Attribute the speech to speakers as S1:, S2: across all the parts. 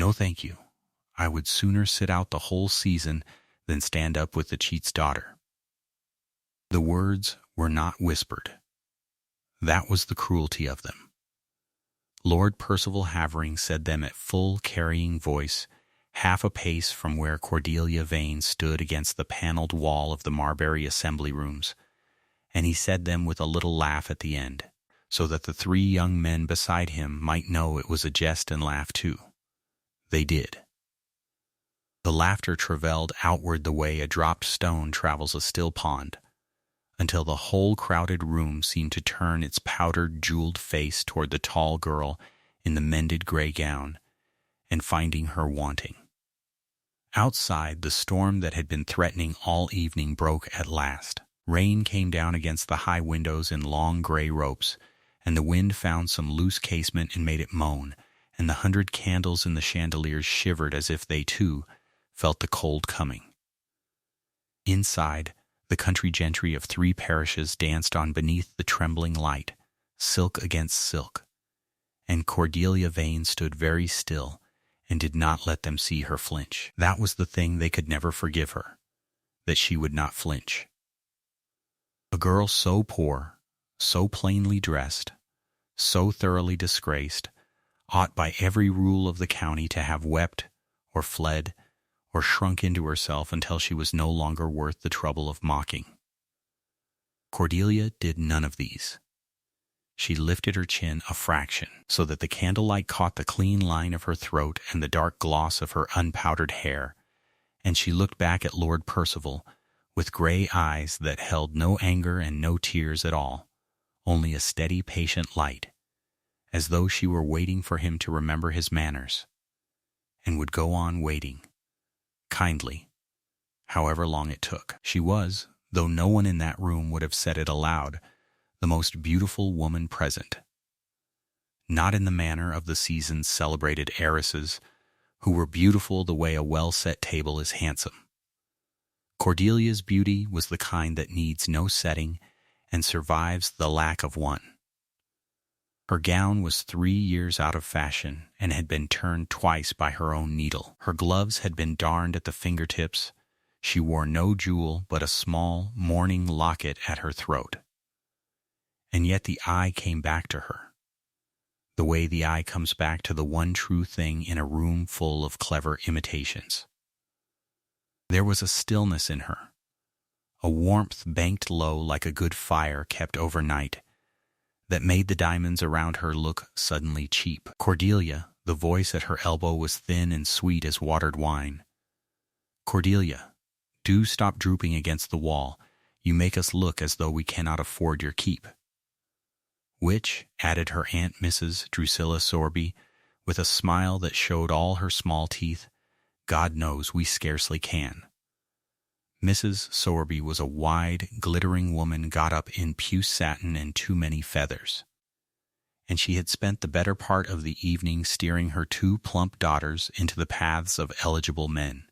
S1: No thank you. I would sooner sit out the whole season than stand up with the cheat's daughter. The words were not whispered. That was the cruelty of them. Lord Percival Havering said them at full carrying voice, half a pace from where Cordelia Vane stood against the panelled wall of the Marbury Assembly Rooms, and he said them with a little laugh at the end, so that the three young men beside him might know it was a jest and laugh too. They did. The laughter travelled outward the way a dropped stone travels a still pond, until the whole crowded room seemed to turn its powdered, jeweled face toward the tall girl in the mended gray gown, and finding her wanting. Outside, the storm that had been threatening all evening broke at last. Rain came down against the high windows in long gray ropes, and the wind found some loose casement and made it moan, and the 100 candles in the chandeliers shivered as if they, too, felt the cold coming. Inside, the country gentry of 3 parishes danced on beneath the trembling light, silk against silk, and Cordelia Vane stood very still and did not let them see her flinch. That was the thing they could never forgive her, that she would not flinch. A girl so poor, so plainly dressed, so thoroughly disgraced, ought by every rule of the county to have wept or fled or shrunk into herself until she was no longer worth the trouble of mocking. Cordelia did none of these. She lifted her chin a fraction, so that the candlelight caught the clean line of her throat and the dark gloss of her unpowdered hair, and she looked back at Lord Percival with gray eyes that held no anger and no tears at all, only a steady, patient light, as though she were waiting for him to remember his manners, and would go on waiting, kindly, however long it took. She was, though no one in that room would have said it aloud, the most beautiful woman present. Not in the manner of the season's celebrated heiresses, who were beautiful the way a well-set table is handsome. Cordelia's beauty was the kind that needs no setting and survives the lack of one. Her gown was 3 years out of fashion and had been turned twice by her own needle. Her gloves had been darned at the fingertips. She wore no jewel but a small mourning locket at her throat. And yet the eye came back to her, the way the eye comes back to the one true thing in a room full of clever imitations. There was a stillness in her, a warmth banked low like a good fire kept overnight, that made the diamonds around her look suddenly cheap. Cordelia, the voice at her elbow, was thin and sweet as watered wine. Cordelia, do stop drooping against the wall. You make us look as though we cannot afford your keep. Which, added her Aunt Mrs. Drusilla Sorby, with a smile that showed all her small teeth, God knows we scarcely can. Mrs. Sorby was a wide, glittering woman got up in puce satin and too many feathers, and she had spent the better part of the evening steering her 2 plump daughters into the paths of eligible men.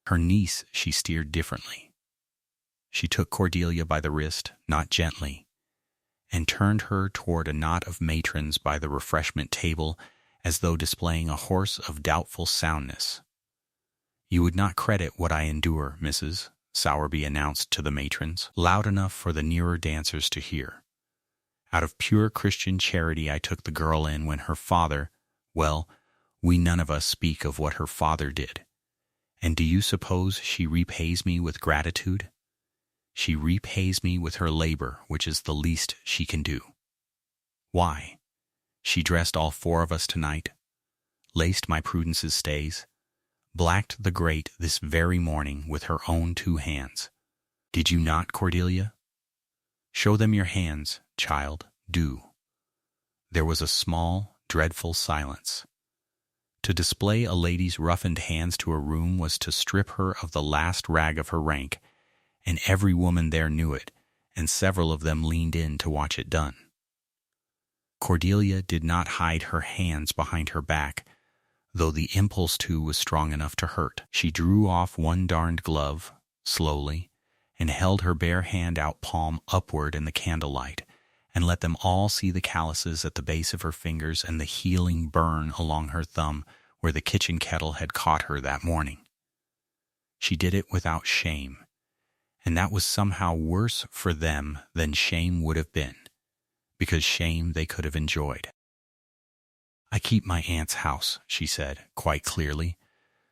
S1: Her niece she steered differently. She took Cordelia by the wrist, not gently, and turned her toward a knot of matrons by the refreshment table as though displaying a horse of doubtful soundness. You would not credit what I endure, Mrs., Sowerby announced to the matrons, loud enough for the nearer dancers to hear. Out of pure Christian charity I took the girl in when her father, well, we none of us speak of what her father did. And do you suppose she repays me with gratitude? She repays me with her labor, which is the least she can do. Why? She dressed all 4 of us tonight, laced my Prudence's stays, blacked the grate this very morning with her own 2 hands. Did you not, Cordelia? Show them your hands, child, do. There was a small, dreadful silence. To display a lady's roughened hands to a room was to strip her of the last rag of her rank, and every woman there knew it, and several of them leaned in to watch it done. Cordelia did not hide her hands behind her back, though the impulse to was strong enough to hurt. She drew off one darned glove, slowly, and held her bare hand out palm upward in the candlelight, and let them all see the calluses at the base of her fingers and the healing burn along her thumb where the kitchen kettle had caught her that morning. She did it without shame, and that was somehow worse for them than shame would have been, because shame they could have enjoyed. "I keep my aunt's house," she said, quite clearly,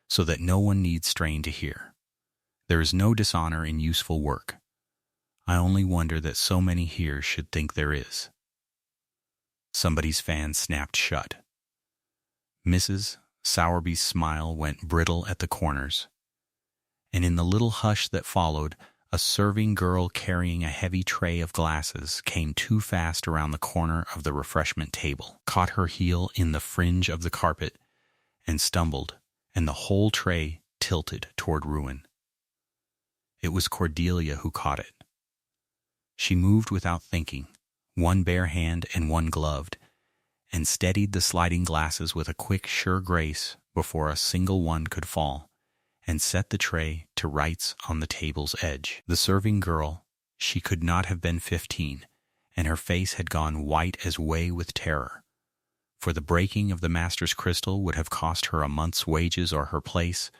S1: "so that no one need strain to hear. There is no dishonor in useful work. I only wonder that so many here should think there is." Somebody's fan snapped shut. Mrs. Sowerby's smile went brittle at the corners, and in the little hush that followed, a serving girl carrying a heavy tray of glasses came too fast around the corner of the refreshment table, caught her heel in the fringe of the carpet, and stumbled, and the whole tray tilted toward ruin. It was Cordelia who caught it. She moved without thinking, one bare hand and one gloved, and steadied the sliding glasses with a quick, sure grace before a single one could fall, and set the tray to rights on the table's edge. The serving girl, she could not have been 15, and her face had gone white as whey with terror, for the breaking of the master's crystal would have cost her a month's wages or her place.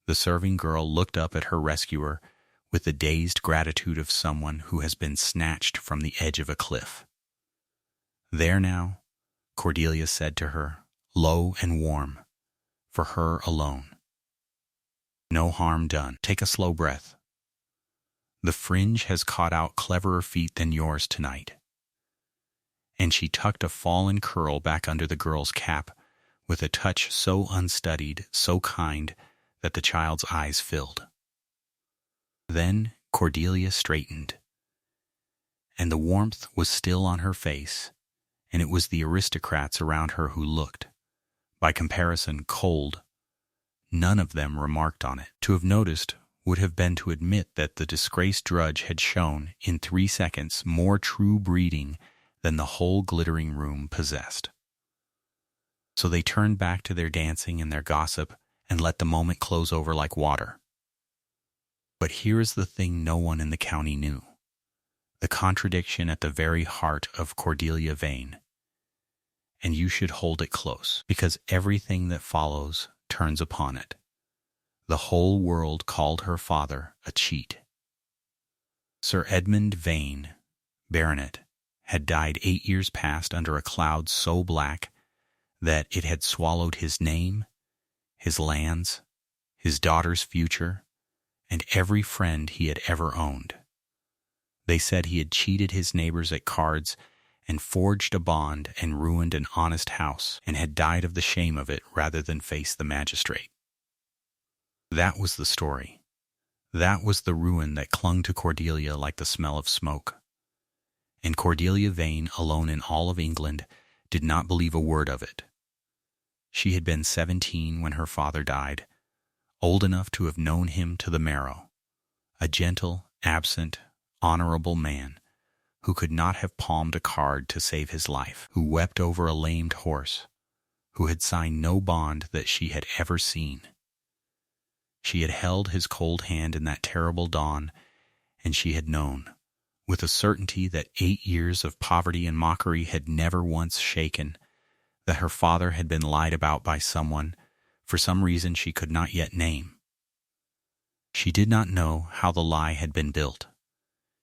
S1: The serving girl looked up at her rescuer with the dazed gratitude of someone who has been snatched from the edge of a cliff. "There now," Cordelia said to her, low and warm, for her alone. "No harm done. Take a slow breath. The fringe has caught out cleverer feet than yours tonight." And she tucked a fallen curl back under the girl's cap with a touch so unstudied, so kind, that the child's eyes filled. Then Cordelia straightened, and the warmth was still on her face, and it was the aristocrats around her who looked, by comparison, cold. None of them remarked on it. To have noticed would have been to admit that the disgraced drudge had shown, in 3 seconds, more true breeding than the whole glittering room possessed. So they turned back to their dancing and their gossip and let the moment close over like water. But here is the thing no one in the county knew, the contradiction at the very heart of Cordelia Vane. And you should hold it close, because everything that follows turns upon it. The whole world called her father a cheat. Sir Edmund Vane, Baronet, had died 8 years past under a cloud so black that it had swallowed his name, his lands, his daughter's future, and every friend he had ever owned. They said he had cheated his neighbors at cards and forged a bond and ruined an honest house, and had died of the shame of it rather than face the magistrate. That was the story. That was the ruin that clung to Cordelia like the smell of smoke. And Cordelia Vane, alone in all of England, did not believe a word of it. She had been 17 when her father died, old enough to have known him to the marrow, a gentle, absent, honorable man, who could not have palmed a card to save his life, who wept over a lamed horse, who had signed no bond that she had ever seen. She had held his cold hand in that terrible dawn, and she had known, with a certainty that 8 years of poverty and mockery had never once shaken, that her father had been lied about by someone, for some reason she could not yet name. She did not know how the lie had been built.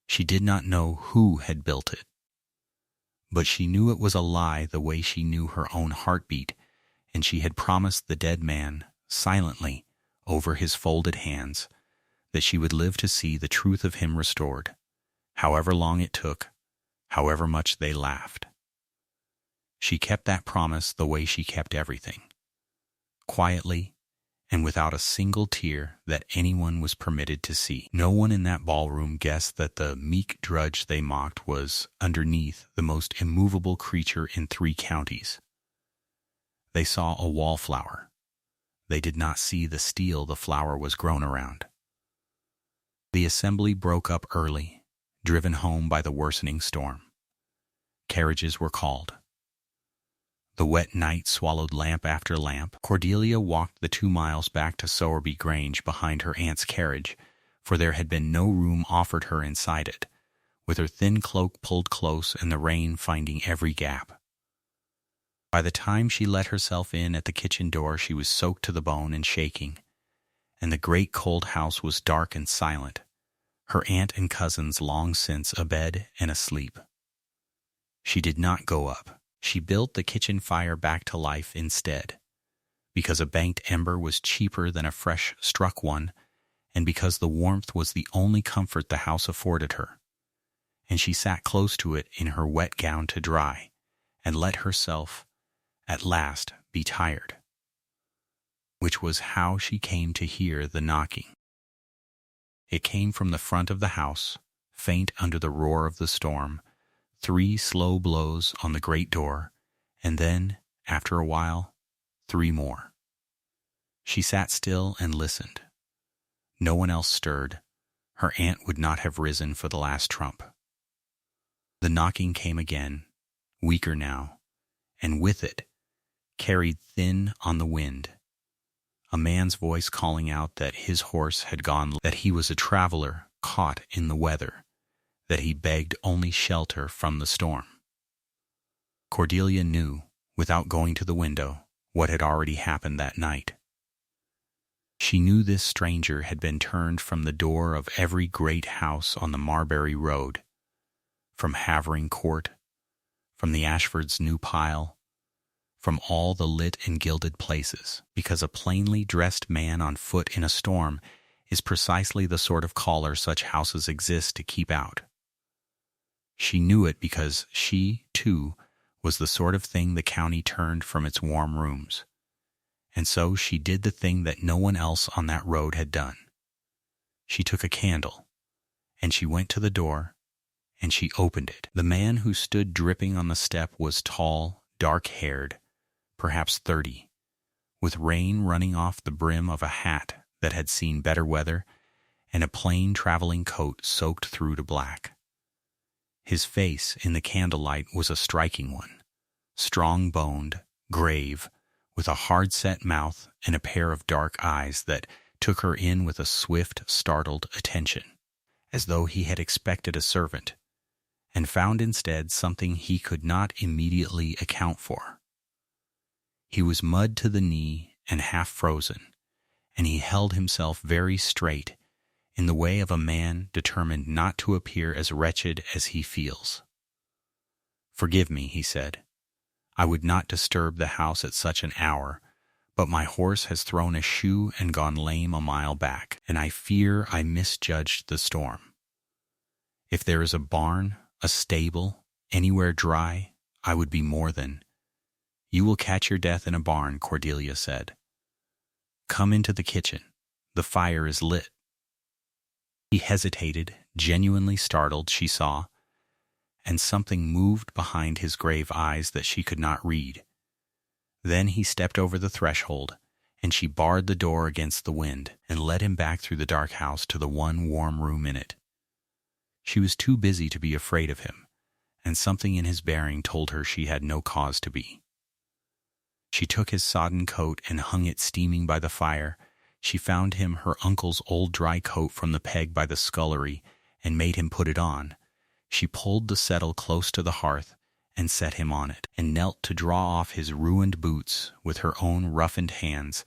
S1: She did not know who had built it. But she knew it was a lie the way she knew her own heartbeat, and she had promised the dead man, silently, over his folded hands, that she would live to see the truth of him restored, however long it took, however much they laughed. She kept that promise the way she kept everything, quietly and without a single tear that anyone was permitted to see. No one in that ballroom guessed that the meek drudge they mocked was, underneath, the most immovable creature in 3 counties. They saw a wallflower. They did not see the steel the flower was grown around. The assembly broke up early, driven home by the worsening storm. Carriages were called. The wet night swallowed lamp after lamp. Cordelia walked the 2 miles back to Sowerby Grange behind her aunt's carriage, for there had been no room offered her inside it, with her thin cloak pulled close and the rain finding every gap. By the time she let herself in at the kitchen door, she was soaked to the bone and shaking, and the great cold house was dark and silent, her aunt and cousins long since abed and asleep. She did not go up. She built the kitchen fire back to life instead, because a banked ember was cheaper than a fresh struck one, and because the warmth was the only comfort the house afforded her. And she sat close to it in her wet gown to dry, and let herself, at last, be tired, which was how she came to hear the knocking. It came from the front of the house, faint under the roar of the storm, 3 slow blows on the great door, and then, after a while, 3 more. She sat still and listened. No one else stirred. Her aunt would not have risen for the last trump. The knocking came again, weaker now, and with it, carried thin on the wind, a man's voice calling out that his horse had gone, that he was a traveler caught in the weather, that he begged only shelter from the storm. Cordelia knew, without going to the window, what had already happened that night. She knew this stranger had been turned from the door of every great house on the Marbury Road, from Havering Court, from the Ashfords' new pile, from all the lit and gilded places, because a plainly dressed man on foot in a storm is precisely the sort of caller such houses exist to keep out. She knew it because she, too, was the sort of thing the county turned from its warm rooms. And so she did the thing that no one else on that road had done. She took a candle, and she went to the door, and she opened it. The man who stood dripping on the step was tall, dark-haired, perhaps 30, with rain running off the brim of a hat that had seen better weather, and a plain traveling coat soaked through to black. His face in the candlelight was a striking one, strong-boned, grave, with a hard-set mouth and a pair of dark eyes that took her in with a swift, startled attention, as though he had expected a servant, and found instead something he could not immediately account for. He was mud to the knee and half frozen, and he held himself very straight, in the way of a man determined not to appear as wretched as he feels. "Forgive me," he said. "I would not disturb the house at such an hour, but my horse has thrown a shoe and gone lame a mile back, and I fear I misjudged the storm. If there is a barn, a stable, anywhere dry, I would be more than—" "You will catch your death in a barn," Cordelia said. "Come into the kitchen. The fire is lit." He hesitated, genuinely startled, she saw, and something moved behind his grave eyes that she could not read. Then he stepped over the threshold, and she barred the door against the wind and led him back through the dark house to the one warm room in it. She was too busy to be afraid of him, and something in his bearing told her she had no cause to be. She took his sodden coat and hung it steaming by the fire. She found him her uncle's old dry coat from the peg by the scullery and made him put it on. She pulled the settle close to the hearth and set him on it, and knelt to draw off his ruined boots with her own roughened hands,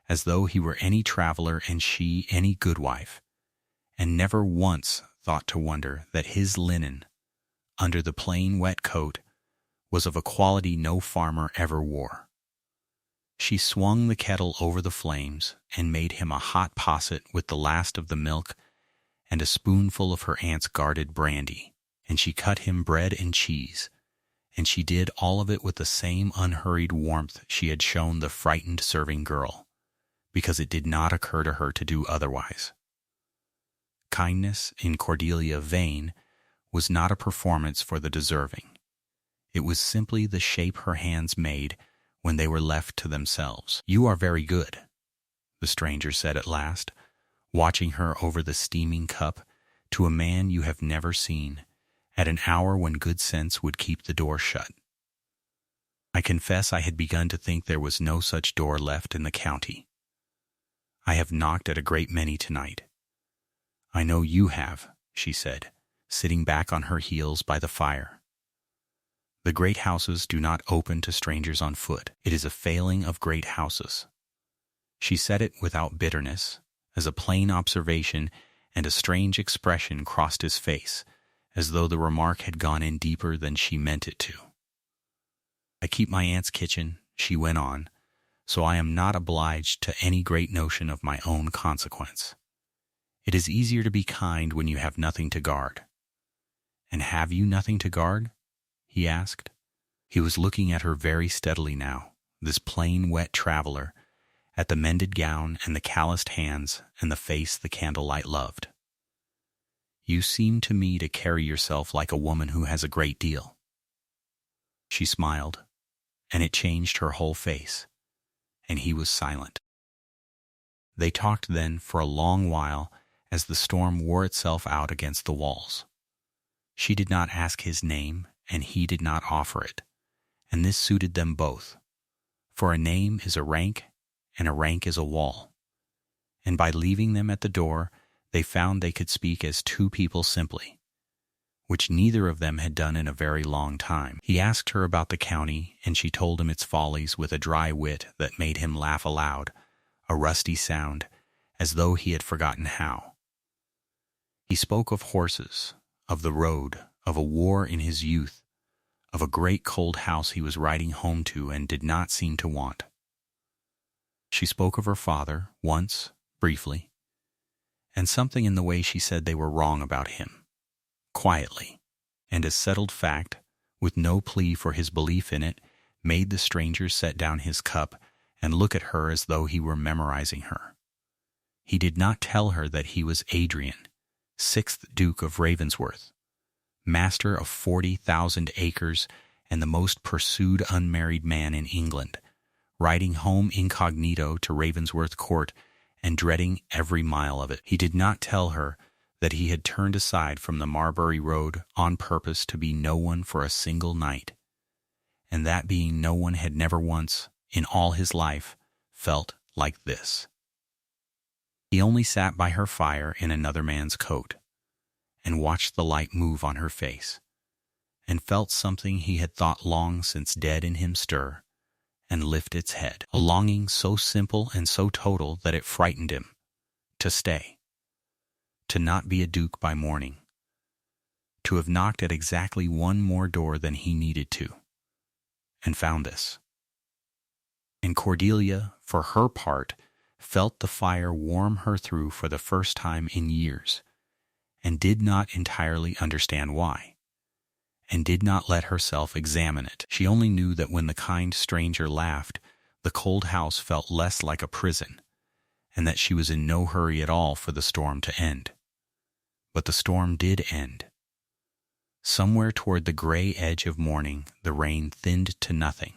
S1: as though he were any traveler and she any goodwife, and never once thought to wonder that his linen, under the plain wet coat, was of a quality no farmer ever wore. She swung the kettle over the flames and made him a hot posset with the last of the milk and a spoonful of her aunt's guarded brandy, and she cut him bread and cheese, and she did all of it with the same unhurried warmth she had shown the frightened serving girl, because it did not occur to her to do otherwise. Kindness in Cordelia Vane was not a performance for the deserving. It was simply the shape her hands made when they were left to themselves. "You are very good," the stranger said at last, watching her over the steaming cup, "to a man you have never seen, at an hour when good sense would keep the door shut. I confess I had begun to think there was no such door left in the county. I have knocked at a great many tonight." "I know you have," she said, sitting back on her heels by the fire. The great houses do not open to strangers on foot. It is a failing of great houses. She said it without bitterness, as a plain observation, and a strange expression crossed his face, as though the remark had gone in deeper than she meant it to. I keep my aunt's kitchen, she went on, so I am not obliged to any great notion of my own consequence. It is easier to be kind when you have nothing to guard. And have you nothing to guard? He asked. He was looking at her very steadily now, this plain, wet traveler, at the mended gown and the calloused hands and the face the candlelight loved. You seem to me to carry yourself like a woman who has a great deal. She smiled, and it changed her whole face, and he was silent. They talked then for a long while as the storm wore itself out against the walls. She did not ask his name, and he did not offer it, and this suited them both, for a name is a rank, and a rank is a wall. And by leaving them at the door, they found they could speak as two people simply, which neither of them had done in a very long time. He asked her about the county, and she told him its follies with a dry wit that made him laugh aloud, a rusty sound, as though he had forgotten how. He spoke of horses, of the road, of a war in his youth, of a great cold house he was riding home to and did not seem to want. She spoke of her father, once, briefly, and something in the way she said they were wrong about him, quietly, and as settled fact, with no plea for his belief in it, made the stranger set down his cup and look at her as though he were memorizing her. He did not tell her that he was Adrian, 6th Duke of Ravensworth, master of 40,000 acres and the most pursued unmarried man in England, riding home incognito to Ravensworth Court and dreading every mile of it. He did not tell her that he had turned aside from the Marbury Road on purpose to be no one for a single night, and that being no one had never once, in all his life, felt like this. He only sat by her fire in another man's coat, and watched the light move on her face, and felt something he had thought long since dead in him stir, and lift its head, a longing so simple and so total that it frightened him, to stay, to not be a duke by morning, to have knocked at exactly one more door than he needed to, and found this. And Cordelia, for her part, felt the fire warm her through for the first time in years, and did not entirely understand why, and did not let herself examine it. She only knew that when the kind stranger laughed, the cold house felt less like a prison, and that she was in no hurry at all for the storm to end. But the storm did end. Somewhere toward the gray edge of morning, the rain thinned to nothing,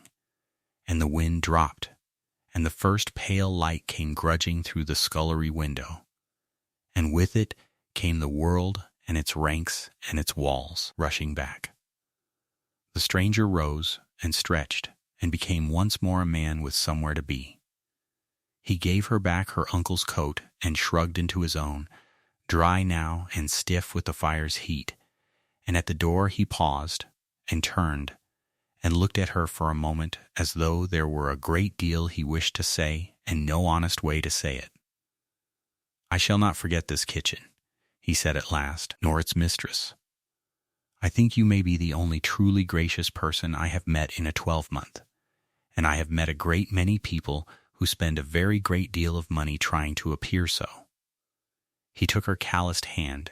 S1: and the wind dropped, and the first pale light came grudging through the scullery window, and with it came the world and its ranks and its walls rushing back. The stranger rose and stretched and became once more a man with somewhere to be. He gave her back her uncle's coat and shrugged into his own, dry now and stiff with the fire's heat, and at the door he paused and turned and looked at her for a moment as though there were a great deal he wished to say and no honest way to say it. "I shall not forget this kitchen," he said at last, "nor its mistress. I think you may be the only truly gracious person I have met in a 12-month, and I have met a great many people who spend a very great deal of money trying to appear so." He took her calloused hand,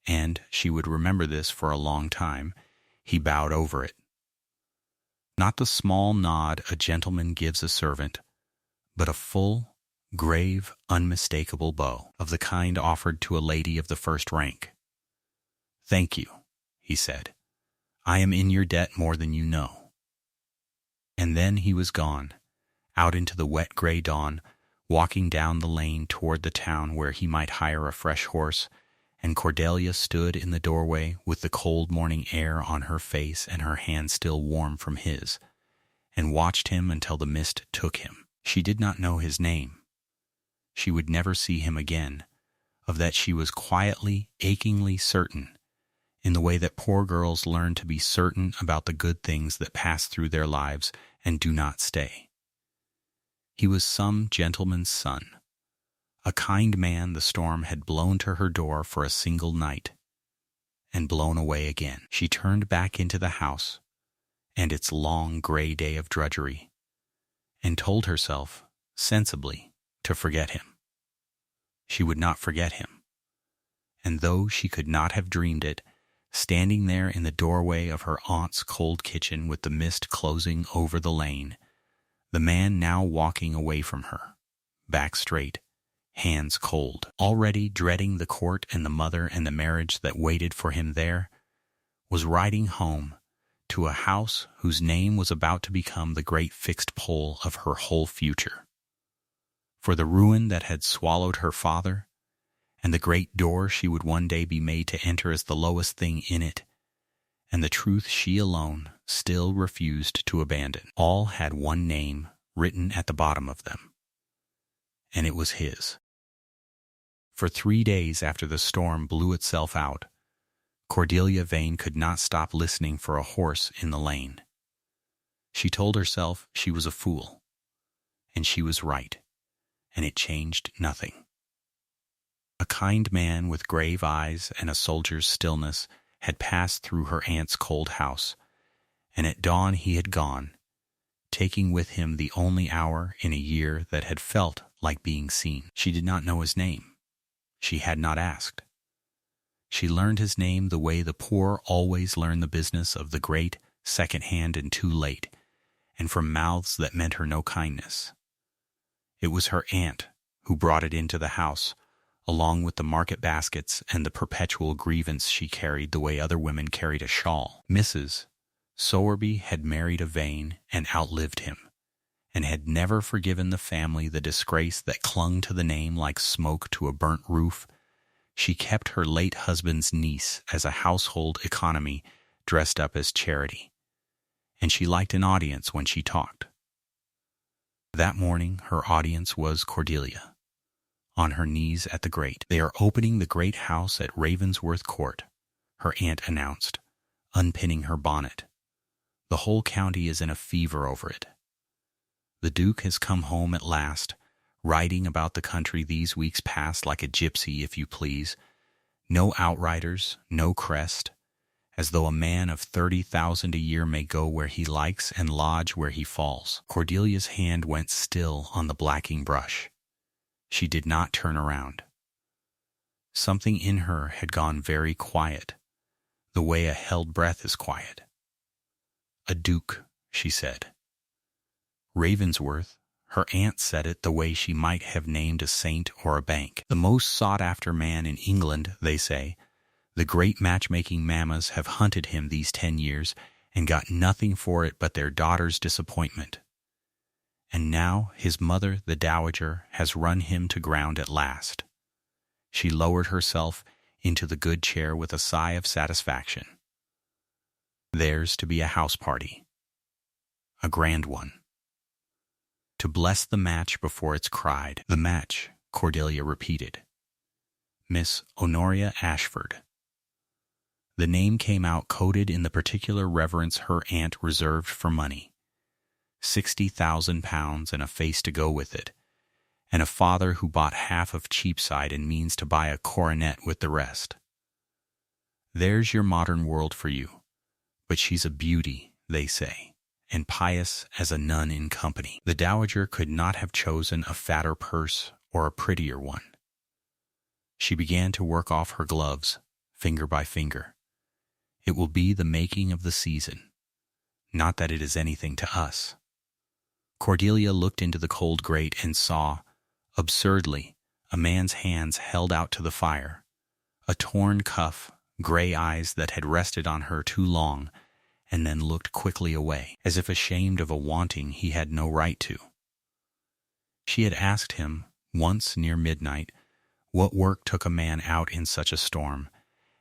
S1: and, she would remember this for a long time, he bowed over it. Not the small nod a gentleman gives a servant, but a full, grave, unmistakable bow, of the kind offered to a lady of the first rank. "Thank you," he said. "I am in your debt more than you know." And then he was gone, out into the wet gray dawn, walking down the lane toward the town where he might hire a fresh horse, and Cordelia stood in the doorway with the cold morning air on her face and her hand still warm from his, and watched him until the mist took him. She did not know his name. She would never see him again. Of that she was quietly, achingly certain, in the way that poor girls learn to be certain about the good things that pass through their lives and do not stay. He was some gentleman's son, a kind man the storm had blown to her door for a single night, and blown away again. She turned back into the house and its long gray day of drudgery, and told herself, sensibly, to forget him. She would not forget him, and though she could not have dreamed it, standing there in the doorway of her aunt's cold kitchen with the mist closing over the lane, the man now walking away from her, back straight, hands cold, already dreading the court and the mother and the marriage that waited for him there, was riding home to a house whose name was about to become the great fixed pole of her whole future. For the ruin that had swallowed her father, and the great door she would one day be made to enter as the lowest thing in it, and the truth she alone still refused to abandon, all had one name written at the bottom of them, and it was his. For 3 days after the storm blew itself out, Cordelia Vane could not stop listening for a horse in the lane. She told herself she was a fool, and she was right, and it changed nothing. A kind man with grave eyes and a soldier's stillness had passed through her aunt's cold house, and at dawn he had gone, taking with him the only hour in a year that had felt like being seen. She did not know his name. She had not asked. She learned his name the way the poor always learn the business of the great, second-hand and too late, and from mouths that meant her no kindness. It was her aunt who brought it into the house, along with the market baskets and the perpetual grievance she carried the way other women carried a shawl. Mrs. Sowerby had married a Vane and outlived him, and had never forgiven the family the disgrace that clung to the name like smoke to a burnt roof. She kept her late husband's niece as a household economy dressed up as charity, and she liked an audience when she talked. That morning her audience was Cordelia, on her knees at the grate. "They are opening the great house at Ravensworth Court," her aunt announced, unpinning her bonnet. "The whole county is in a fever over it. The Duke has come home at last, riding about the country these weeks past like a gypsy, if you please. No outriders, no crest, as though a man of 30,000 a year may go where he likes and lodge where he falls." Cordelia's hand went still on the blacking brush. She did not turn around. Something in her had gone very quiet, the way a held breath is quiet. "A duke," she said. Ravensworth. Her aunt said it the way she might have named a saint or a bank. "The most sought-after man in England, they say. The great matchmaking mammas have hunted him these 10 years and got nothing for it but their daughter's disappointment. And now his mother, the dowager, has run him to ground at last." She lowered herself into the good chair with a sigh of satisfaction. "There's to be a house party. A grand one. To bless the match before it's cried." "The match," Cordelia repeated. "Miss Honoria Ashford." The name came out coded in the particular reverence her aunt reserved for money. £60,000 and a face to go with it, and a father who bought half of Cheapside and means to buy a coronet with the rest. There's your modern world for you, but she's a beauty, they say, and pious as a nun in company. The dowager could not have chosen a fatter purse or a prettier one. She began to work off her gloves, finger by finger. It will be the making of the season. Not that it is anything to us. Cordelia looked into the cold grate and saw, absurdly, a man's hands held out to the fire, a torn cuff, gray eyes that had rested on her too long, and then looked quickly away, as if ashamed of a wanting he had no right to. She had asked him, once near midnight, what work took a man out in such a storm,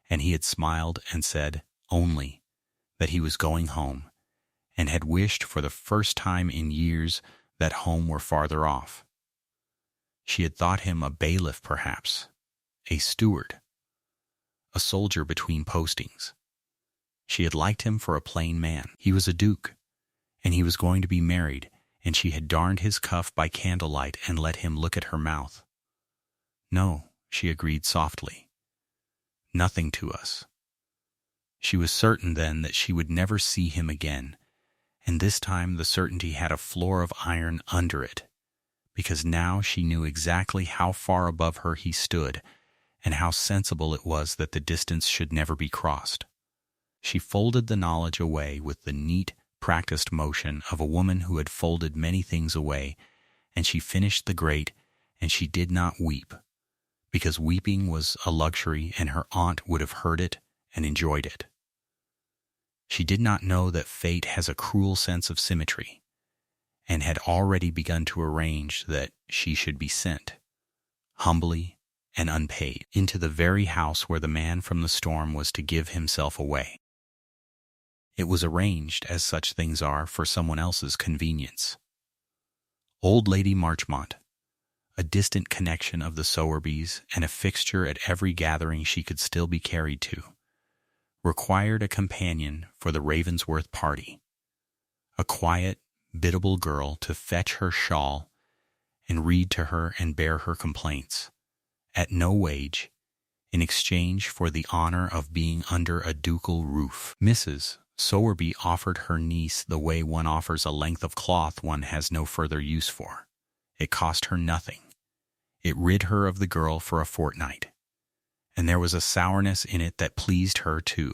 S1: and he had smiled and said, only, that he was going home, and had wished for the first time in years that home were farther off. She had thought him a bailiff, perhaps, a steward. a soldier between postings. She had liked him for a plain man. He was a duke, and he was going to be married, and she had darned his cuff by candlelight and let him look at her mouth. No, she agreed softly. Nothing to us. She was certain then that she would never see him again, and this time the certainty had a floor of iron under it, because now she knew exactly how far above her he stood, and how sensible it was that the distance should never be crossed. She folded the knowledge away with the neat, practiced motion of a woman who had folded many things away, and she finished the grate, and she did not weep, because weeping was a luxury and her aunt would have heard it and enjoyed it. She did not know that fate has a cruel sense of symmetry, and had already begun to arrange that she should be sent, humbly and unpaid, into the very house where the man from the storm was to give himself away. It was arranged, as such things are, for someone else's convenience. Old Lady Marchmont, a distant connection of the Sowerbys and a fixture at every gathering she could still be carried to, required a companion for the Ravensworth party, a quiet, biddable girl to fetch her shawl and read to her and bear her complaints, at no wage, in exchange for the honor of being under a ducal roof. Mrs. Sowerby offered her niece the way one offers a length of cloth one has no further use for. It cost her nothing. It rid her of the girl for a fortnight, and there was a sourness in it that pleased her too,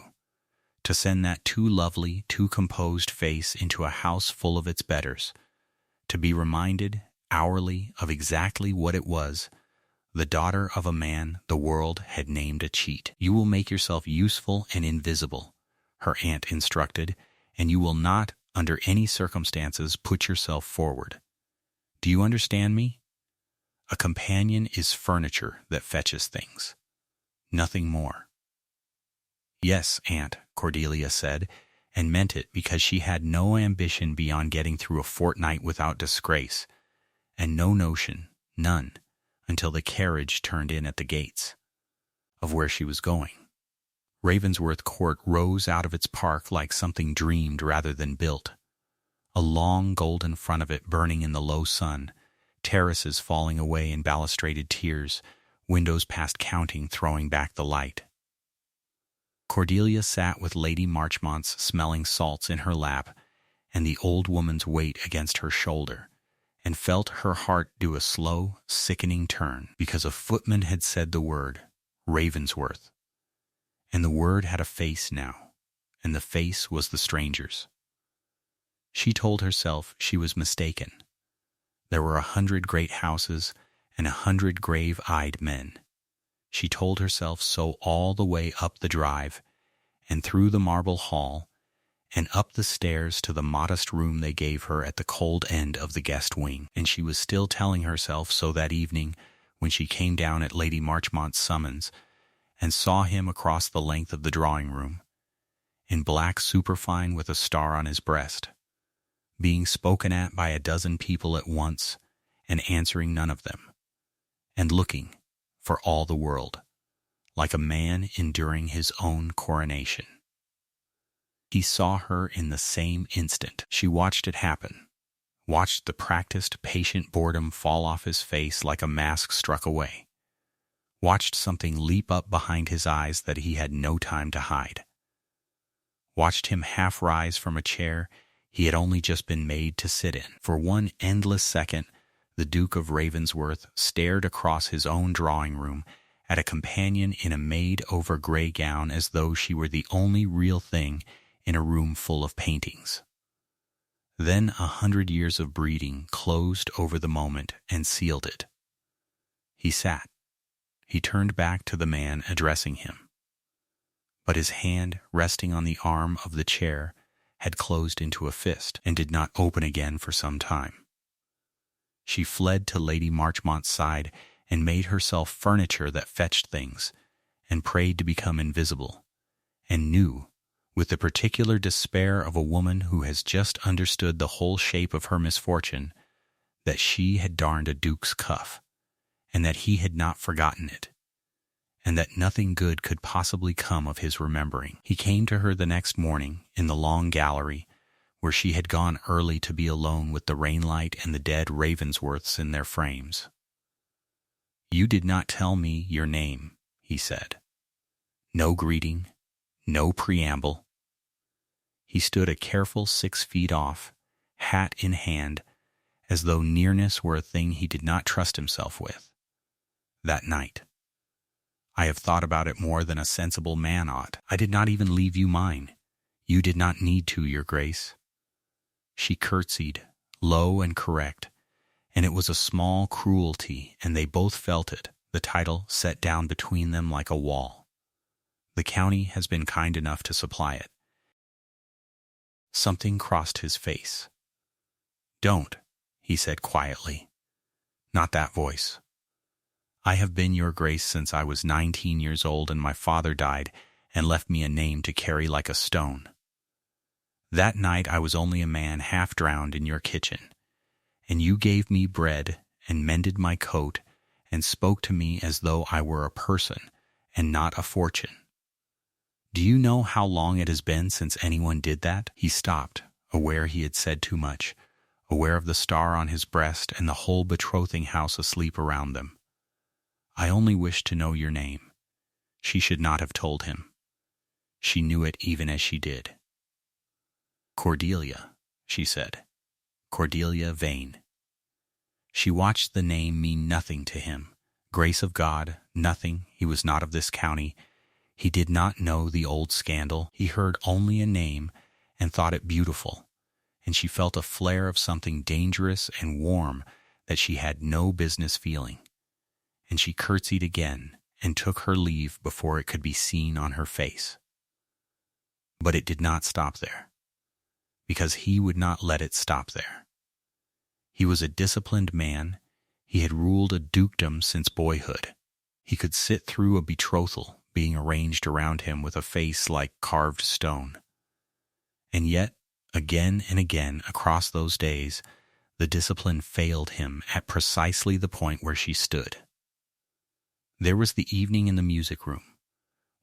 S1: to send that too lovely, too composed face into a house full of its betters, to be reminded hourly of exactly what it was, the daughter of a man the world had named a cheat. You will make yourself useful and invisible, her aunt instructed, and you will not, under any circumstances, put yourself forward. Do you understand me? A companion is furniture that fetches things, nothing more. Yes, Aunt, Cordelia said, and meant it because she had no ambition beyond getting through a fortnight without disgrace, and no notion, none, until the carriage turned in at the gates, of where she was going. Ravensworth Court rose out of its park like something dreamed rather than built, a long golden front of it burning in the low sun, terraces falling away in balustraded tiers, windows past counting throwing back the light. Cordelia sat with Lady Marchmont's smelling salts in her lap and the old woman's weight against her shoulder, and felt her heart do a slow, sickening turn, because a footman had said the word, Ravensworth. And the word had a face now, and the face was the stranger's. She told herself she was mistaken. There were 100 great houses and 100 grave-eyed men. She told herself so all the way up the drive, and through the marble hall, and up the stairs to the modest room they gave her at the cold end of the guest wing. And she was still telling herself so that evening when she came down at Lady Marchmont's summons, and saw him across the length of the drawing-room, in black superfine with a star on his breast, being spoken at by a dozen people at once, and answering none of them, and looking, for all the world, like a man enduring his own coronation. He saw her in the same instant. She watched it happen, watched the practiced, patient boredom fall off his face like a mask struck away, watched something leap up behind his eyes that he had no time to hide, watched him half rise from a chair he had only just been made to sit in. For one endless second, the Duke of Ravensworth stared across his own drawing-room at a companion in a made-over gray gown as though she were the only real thing in a room full of paintings. Then 100 years of breeding closed over the moment and sealed it. He sat. He turned back to the man addressing him, but his hand, resting on the arm of the chair, had closed into a fist and did not open again for some time. She fled to Lady Marchmont's side and made herself furniture that fetched things, and prayed to become invisible, and knew, with the particular despair of a woman who has just understood the whole shape of her misfortune, that she had darned a duke's cuff, and that he had not forgotten it, and that nothing good could possibly come of his remembering. He came to her the next morning in the long gallery, where she had gone early to be alone with the rainlight and the dead Ravensworths in their frames. "You did not tell me your name," he said. No greeting, no preamble. He stood a careful 6 feet off, hat in hand, as though nearness were a thing he did not trust himself with. That night. "I have thought about it more than a sensible man ought. I did not even leave you mine. You did not need to, your grace." She curtsied, low and correct, and it was a small cruelty, and they both felt it, the title set down between them like a wall. The county has been kind enough to supply it. Something crossed his face. "Don't," he said quietly. "Not that voice. I have been your grace since I was 19 years old and my father died and left me a name to carry like a stone. That night I was only a man half drowned in your kitchen, and you gave me bread and mended my coat and spoke to me as though I were a person and not a fortune. Do you know how long it has been since anyone did that?" He stopped, aware he had said too much, aware of the star on his breast and the whole betrothing house asleep around them. "I only wished to know your name." She should not have told him. She knew it even as she did. "Cordelia," she said. "Cordelia Vane." She watched the name mean nothing to him. Grace of God, nothing. He was not of this county. He did not know the old scandal. He heard only a name and thought it beautiful, and she felt a flare of something dangerous and warm that she had no business feeling. And she curtsied again and took her leave before it could be seen on her face. But it did not stop there, because he would not let it stop there. He was a disciplined man. He had ruled a dukedom since boyhood. He could sit through a betrothal being arranged around him with a face like carved stone. And yet, again and again across those days, the discipline failed him at precisely the point where she stood. There was the evening in the music room,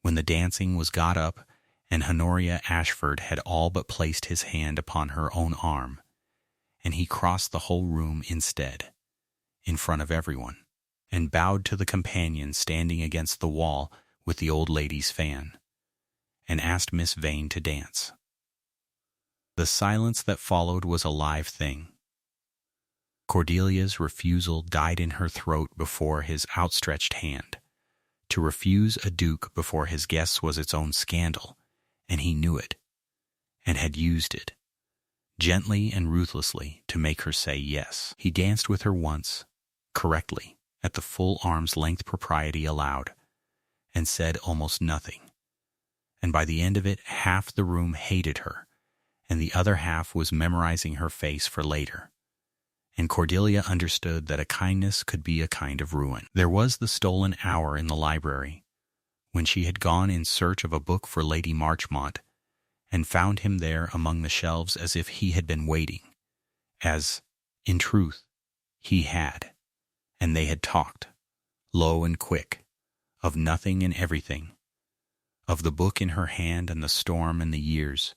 S1: when the dancing was got up and Honoria Ashford had all but placed his hand upon her own arm, and he crossed the whole room instead, in front of everyone, and bowed to the companion standing against the wall with the old lady's fan, and asked Miss Vane to dance. The silence that followed was a live thing. Cordelia's refusal died in her throat before his outstretched hand. To refuse a duke before his guests was its own scandal, and he knew it, and had used it, gently and ruthlessly, to make her say yes. He danced with her once, correctly, at the full arm's length propriety allowed, and said almost nothing. And by the end of it, half the room hated her, and the other half was memorizing her face for later. And Cordelia understood that a kindness could be a kind of ruin. There was the stolen hour in the library, when she had gone in search of a book for Lady Marchmont, and found him there among the shelves as if he had been waiting, as, in truth, he had, and they had talked, low and quick, of nothing and everything, of the book in her hand and the storm and the years,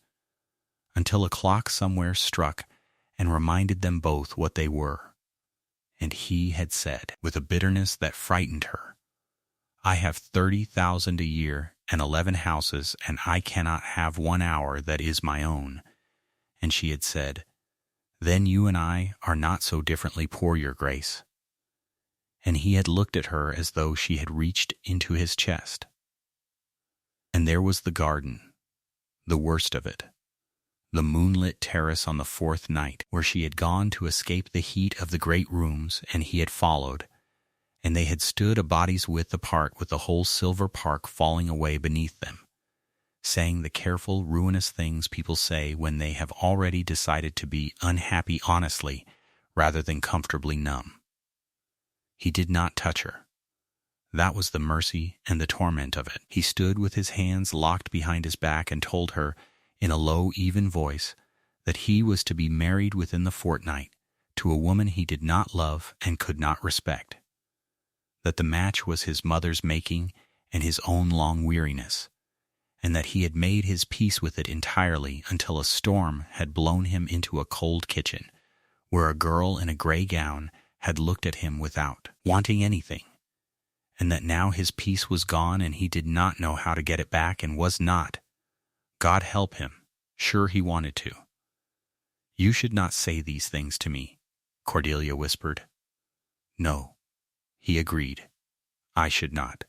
S1: until a clock somewhere struck and reminded them both what they were. And he had said, with a bitterness that frightened her, "I have 30,000 a year and 11 houses, and I cannot have 1 hour that is my own." And she had said, "Then you and I are not so differently poor, your grace." And he had looked at her as though she had reached into his chest. And there was the garden, the worst of it, the moonlit terrace on the 4th night, where she had gone to escape the heat of the great rooms, and he had followed, and they had stood a body's width apart with the whole silver park falling away beneath them, saying the careful, ruinous things people say when they have already decided to be unhappy honestly rather than comfortably numb. He did not touch her. That was the mercy and the torment of it. He stood with his hands locked behind his back and told her, in a low, even voice, that he was to be married within the fortnight to a woman he did not love and could not respect, that the match was his mother's making and his own long weariness, and that he had made his peace with it entirely until a storm had blown him into a cold kitchen, where a girl in a gray gown had looked at him without wanting anything, and that now his peace was gone and he did not know how to get it back and was not, God help him, sure he wanted to. "You should not say these things to me," Cordelia whispered. "No," he agreed, "I should not."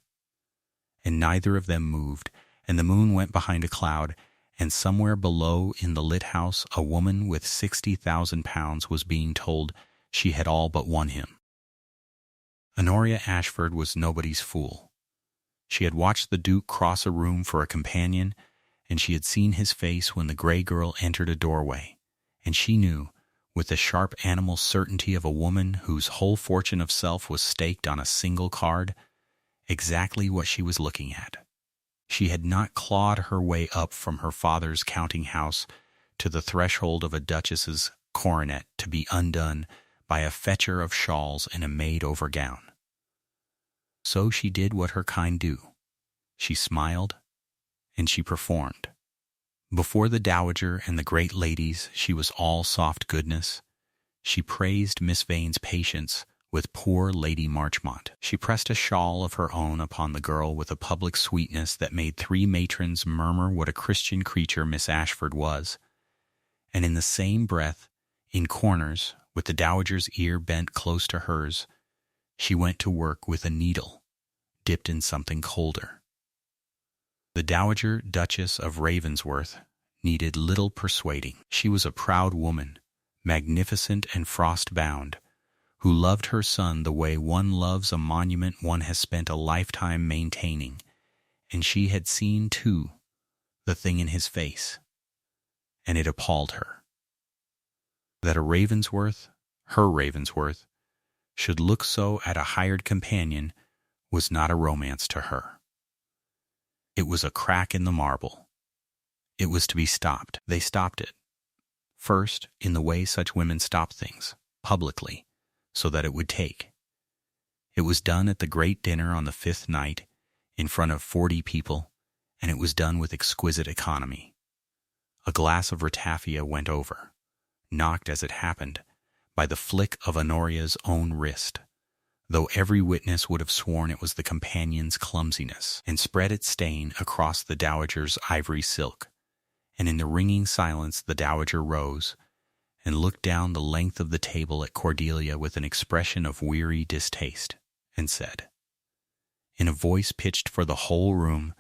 S1: And neither of them moved, and the moon went behind a cloud, and somewhere below in the lit house a woman with 60,000 pounds was being told she had all but won him. Honoria Ashford was nobody's fool. She had watched the Duke cross a room for a companion, and she had seen his face when the gray girl entered a doorway, and she knew, with the sharp animal certainty of a woman whose whole fortune of self was staked on a single card, exactly what she was looking at. She had not clawed her way up from her father's counting house to the threshold of a duchess's coronet to be undone by a fetcher of shawls and a made-over gown. So she did what her kind do. She smiled, and she performed. Before the dowager and the great ladies she was all soft goodness. She praised Miss Vane's patience with poor Lady Marchmont. She pressed a shawl of her own upon the girl with a public sweetness that made 3 matrons murmur what a Christian creature Miss Ashford was. And in the same breath, in corners, with the dowager's ear bent close to hers, she went to work with a needle, dipped in something colder. The Dowager Duchess of Ravensworth needed little persuading. She was a proud woman, magnificent and frost-bound, who loved her son the way one loves a monument one has spent a lifetime maintaining, and she had seen, too, the thing in his face, and it appalled her. That a Ravensworth, her Ravensworth, should look so at a hired companion was not a romance to her. It was a crack in the marble. It was to be stopped. They stopped it. First, in the way such women stop things, publicly, so that it would take. It was done at the great dinner on the 5th night, in front of 40 people, and it was done with exquisite economy. A glass of ratafia went over, knocked as it happened, by the flick of Honoria's own wrist, though every witness would have sworn it was the companion's clumsiness, and spread its stain across the dowager's ivory silk. And in the ringing silence the dowager rose, and looked down the length of the table at Cordelia with an expression of weary distaste, and said, in a voice pitched for the whole room,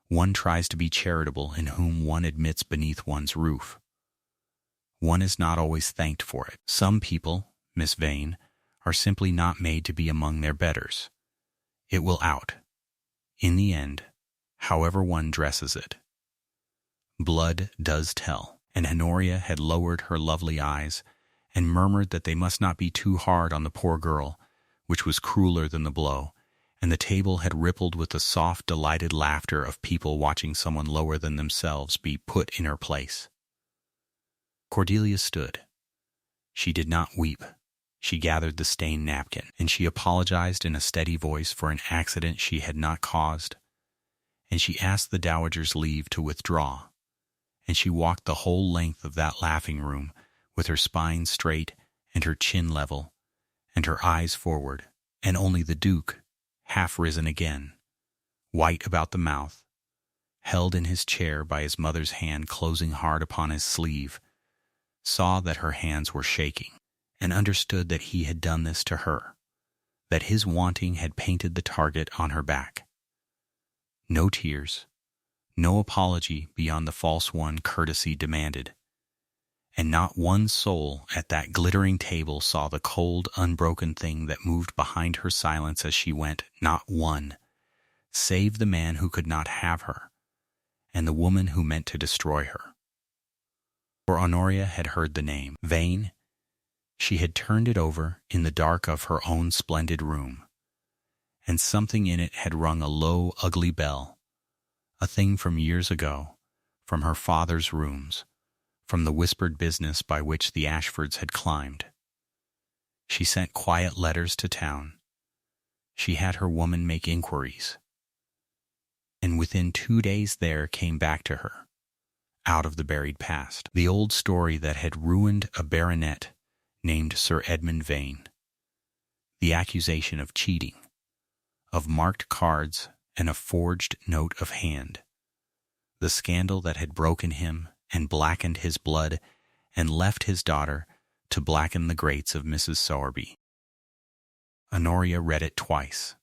S1: one tries to be charitable in whom one admits beneath one's roof. One is not always thanked for it. Some people, Miss Vane, are simply not made to be among their betters. It will out, in the end, however one dresses it. Blood does tell, and Honoria had lowered her lovely eyes and murmured that they must not be too hard on the poor girl, which was crueler than the blow, and the table had rippled with the soft, delighted laughter of people watching someone lower than themselves be put in her place. Cordelia stood. She did not weep. She gathered the stained napkin, and she apologized in a steady voice for an accident she had not caused, and she asked the dowager's leave to withdraw, and she walked the whole length of that laughing room with her spine straight and her chin level and her eyes forward, and only the Duke, half risen again, white about the mouth, held in his chair by his mother's hand closing hard upon his sleeve, saw that her hands were shaking, and understood that he had done this to her, that his wanting had painted the target on her back. No tears, no apology beyond the false one courtesy demanded, and not one soul at that glittering table saw the cold, unbroken thing that moved behind her silence as she went, not one, save the man who could not have her, and the woman who meant to destroy her. For Honoria had heard the name, Vane. She had turned it over in the dark of her own splendid room, and something in it had rung a low, ugly bell, a thing from years ago, from her father's rooms, from the whispered business by which the Ashfords had climbed. She sent quiet letters to town. She had her woman make inquiries. and within 2 days there came back to her, out of the buried past, the old story that had ruined a baronet named Sir Edmund Vane, the accusation of cheating, of marked cards and a forged note of hand, the scandal that had broken him and blackened his blood and left his daughter to blacken the grates of Mrs. Sowerby. Honoria read it twice,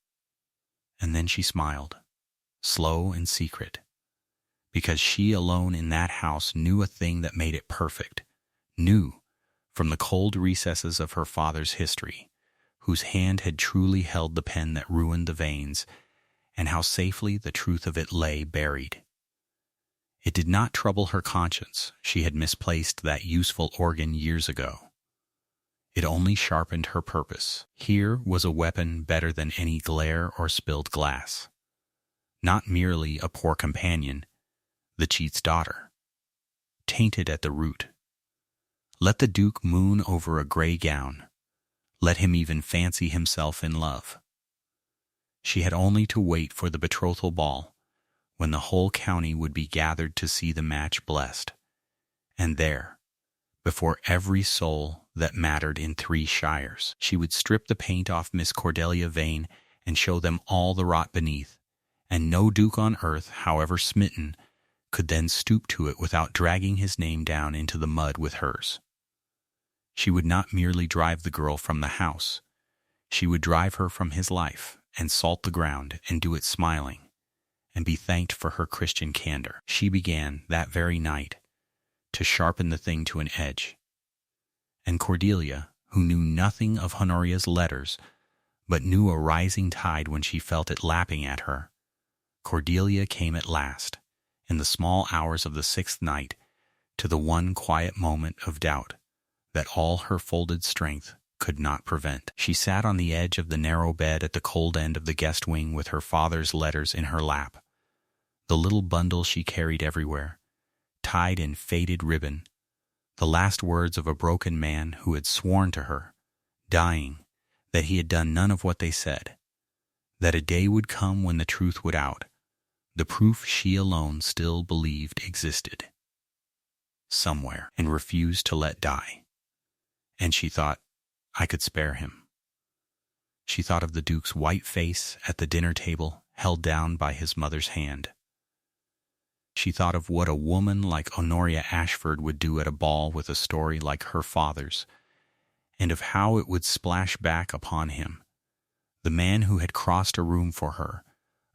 S1: and then she smiled, slow and secret, because she alone in that house knew a thing that made it perfect, knew, from the cold recesses of her father's history, whose hand had truly held the pen that ruined the Vanes, and how safely the truth of it lay buried. It did not trouble her conscience. She had misplaced that useful organ years ago. It only sharpened her purpose. Here was a weapon better than any glare or spilled glass. Not merely a poor companion, the cheat's daughter, tainted at the root. Let the Duke moon over a gray gown. Let him even fancy himself in love. She had only to wait for the betrothal ball, when the whole county would be gathered to see the match blessed. And there, before every soul that mattered in 3 shires, she would strip the paint off Miss Cordelia Vane and show them all the rot beneath, and no duke on earth, however smitten, could then stoop to it without dragging his name down into the mud with hers. She would not merely drive the girl from the house. She would drive her from his life and salt the ground and do it smiling, and be thanked for her Christian candor. She began, that very night, to sharpen the thing to an edge. And Cordelia, who knew nothing of Honoria's letters, but knew a rising tide when she felt it lapping at her, Cordelia came at last, in the small hours of the 6th night, to the one quiet moment of doubt that all her folded strength could not prevent. She sat on the edge of the narrow bed at the cold end of the guest wing with her father's letters in her lap, the little bundle she carried everywhere, tied in faded ribbon, the last words of a broken man who had sworn to her, dying, that he had done none of what they said, that a day would come when the truth would out, the proof she alone still believed existed, somewhere, and refused to let die. And she thought, I could spare him. She thought of the Duke's white face at the dinner table, held down by his mother's hand. She thought of what a woman like Honoria Ashford would do at a ball with a story like her father's, and of how it would splash back upon him, the man who had crossed a room for her,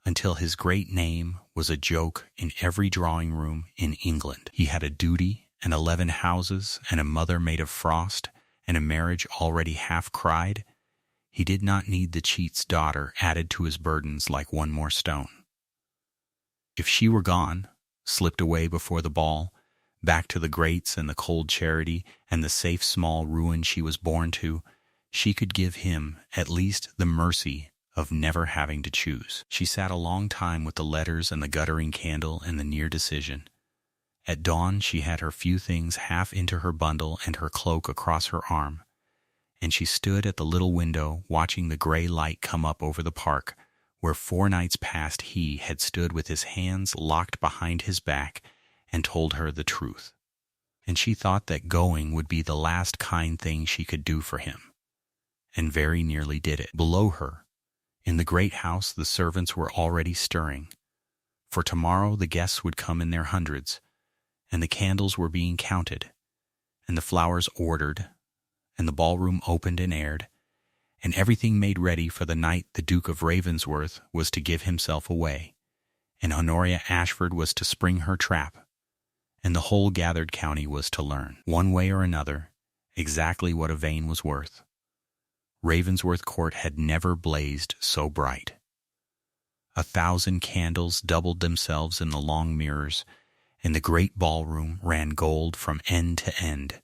S1: until his great name was a joke in every drawing-room in England. He had a duty and 11 houses and a mother made of frost, and a marriage already half cried. He did not need the cheat's daughter added to his burdens like one more stone. If she were gone, slipped away before the ball, back to the grates and the cold charity and the safe small ruin she was born to, she could give him at least the mercy of never having to choose. She sat a long time with the letters and the guttering candle and the near decision. At dawn she had her few things half into her bundle and her cloak across her arm, and she stood at the little window watching the gray light come up over the park, where 4 nights past he had stood with his hands locked behind his back and told her the truth. And she thought that going would be the last kind thing she could do for him, and very nearly did it. Below her, in the great house, the servants were already stirring, for tomorrow the guests would come in their hundreds, and the candles were being counted, and the flowers ordered, and the ballroom opened and aired, and everything made ready for the night the Duke of Ravensworth was to give himself away, and Honoria Ashford was to spring her trap, and the whole gathered county was to learn, one way or another, exactly what a Vane was worth. Ravensworth Court had never blazed so bright. 1,000 candles doubled themselves in the long mirrors, and the great ballroom ran gold from end to end,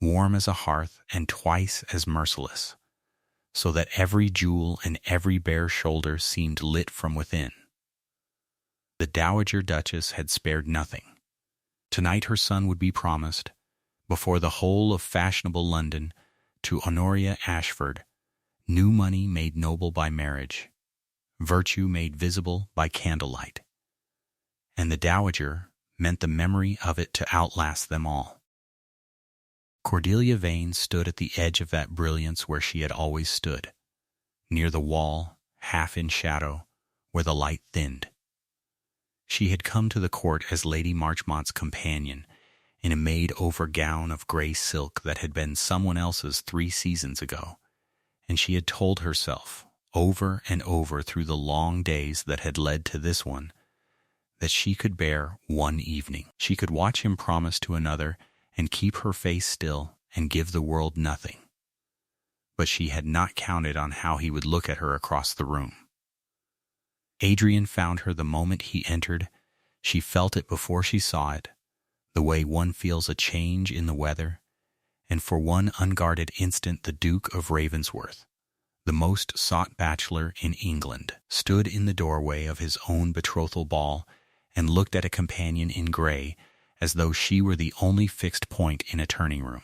S1: warm as a hearth and twice as merciless, so that every jewel and every bare shoulder seemed lit from within. The Dowager Duchess had spared nothing. Tonight her son would be promised, before the whole of fashionable London, to Honoria Ashford, new money made noble by marriage, virtue made visible by candlelight, and the dowager meant the memory of it to outlast them all. Cordelia Vane stood at the edge of that brilliance where she had always stood, near the wall, half in shadow, where the light thinned. She had come to the court as Lady Marchmont's companion, in a made-over gown of gray silk that had been someone else's 3 seasons ago, and she had told herself, over and over through the long days that had led to this one, that she could bear one evening. She could watch him promise to another and keep her face still and give the world nothing. But she had not counted on how he would look at her across the room. Adrian found her the moment he entered. She felt it before she saw it, the way one feels a change in the weather, and for one unguarded instant the Duke of Ravensworth, the most sought bachelor in England, stood in the doorway of his own betrothal ball and looked at a companion in gray as though she were the only fixed point in a turning room.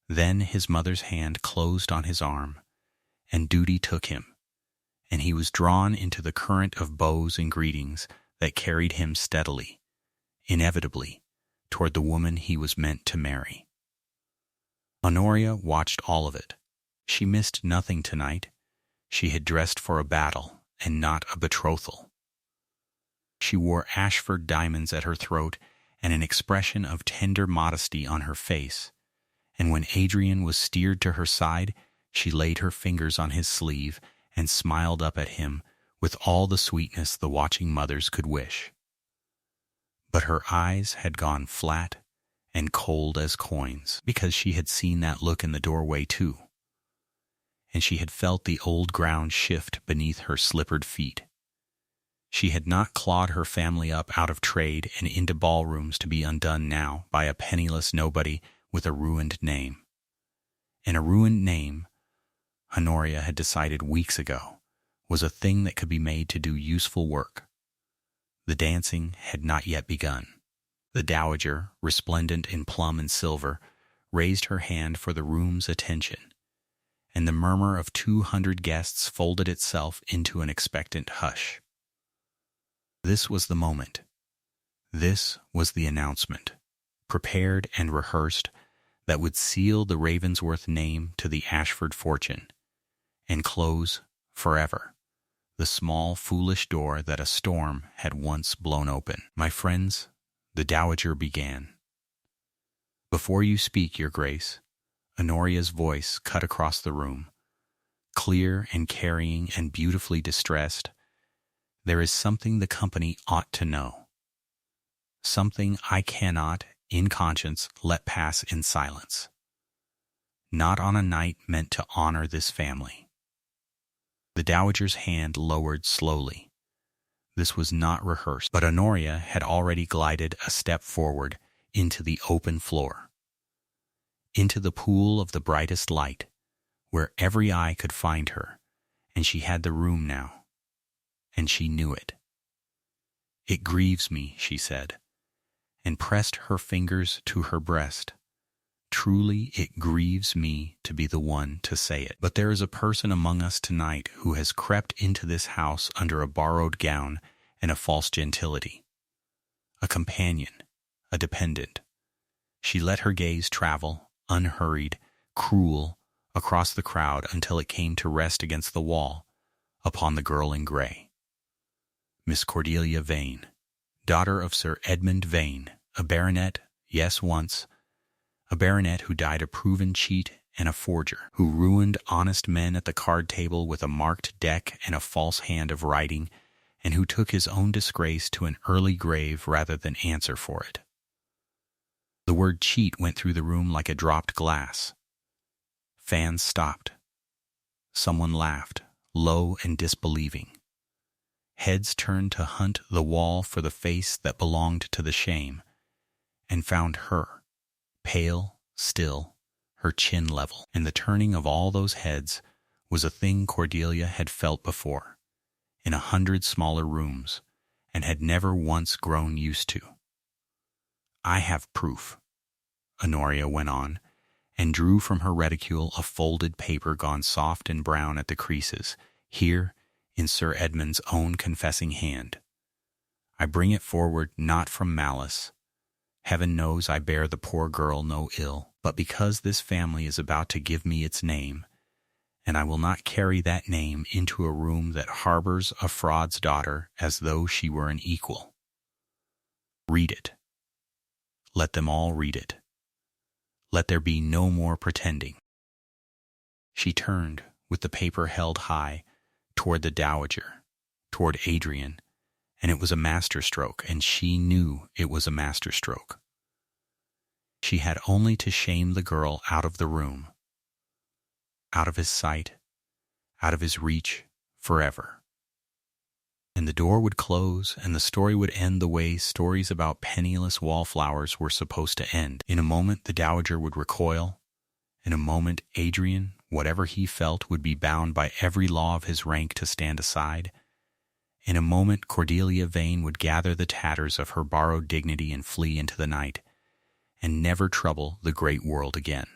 S1: Then his mother's hand closed on his arm, and duty took him, and he was drawn into the current of bows and greetings that carried him steadily, inevitably, toward the woman he was meant to marry. Honoria watched all of it. She missed nothing tonight. She had dressed for a battle and not a betrothal. She wore Ashford diamonds at her throat and an expression of tender modesty on her face, and when Adrian was steered to her side, she laid her fingers on his sleeve and smiled up at him with all the sweetness the watching mothers could wish. But her eyes had gone flat and cold as coins, because she had seen that look in the doorway too, and she had felt the old ground shift beneath her slippered feet. She had not clawed her family up out of trade and into ballrooms to be undone now by a penniless nobody with a ruined name. And a ruined name, Honoria had decided weeks ago, was a thing that could be made to do useful work. The dancing had not yet begun. The dowager, resplendent in plum and silver, raised her hand for the room's attention, and the murmur of 200 guests folded itself into an expectant hush. This was the moment. This was the announcement, prepared and rehearsed, that would seal the Ravensworth name to the Ashford fortune, and close, forever, the small, foolish door that a storm had once blown open. "My friends," the dowager began. "Before you speak, Your Grace," Honoria's voice cut across the room, clear and carrying and beautifully distressed, "there is something the company ought to know. Something I cannot, in conscience, let pass in silence. Not on a night meant to honor this family." The dowager's hand lowered slowly. This was not rehearsed, but Honoria had already glided a step forward into the open floor, into the pool of the brightest light, where every eye could find her, and she had the room now, and she knew it. "It grieves me," she said, and pressed her fingers to her breast. "Truly it grieves me to be the one to say it. But there is a person among us tonight who has crept into this house under a borrowed gown and a false gentility. A companion, a dependent." She let her gaze travel, unhurried, cruel, across the crowd until it came to rest against the wall, upon the girl in gray. Miss Cordelia Vane, daughter of Sir Edmund Vane, a baronet, yes, once, a baronet who died a proven cheat and a forger, who ruined honest men at the card table with a marked deck and a false hand of writing, and who took his own disgrace to an early grave rather than answer for it. The word cheat went through the room like a dropped glass. Fans stopped. Someone laughed, low and disbelieving. Heads turned to hunt the wall for the face that belonged to the shame, and found her, pale, still, her chin level. And the turning of all those heads was a thing Cordelia had felt before, in 100 smaller rooms, and had never once grown used to. "I have proof," Honoria went on, and drew from her reticule a folded paper gone soft and brown at the creases, here in Sir Edmund's own confessing hand. I bring it forward not from malice. Heaven knows I bear the poor girl no ill, but because this family is about to give me its name, and I will not carry that name into a room that harbors a fraud's daughter as though she were an equal. Read it. Let them all read it. Let there be no more pretending. She turned, with the paper held high, toward the dowager, toward Adrian, and it was a masterstroke, and she knew it was a masterstroke. She had only to shame the girl out of the room, out of his sight, out of his reach, forever. And the door would close, and the story would end the way stories about penniless wallflowers were supposed to end. In a moment, the dowager would recoil. In a moment, Adrian, whatever he felt, would be bound by every law of his rank to stand aside. In a moment, Cordelia Vane would gather the tatters of her borrowed dignity and flee into the night, and never trouble the great world again.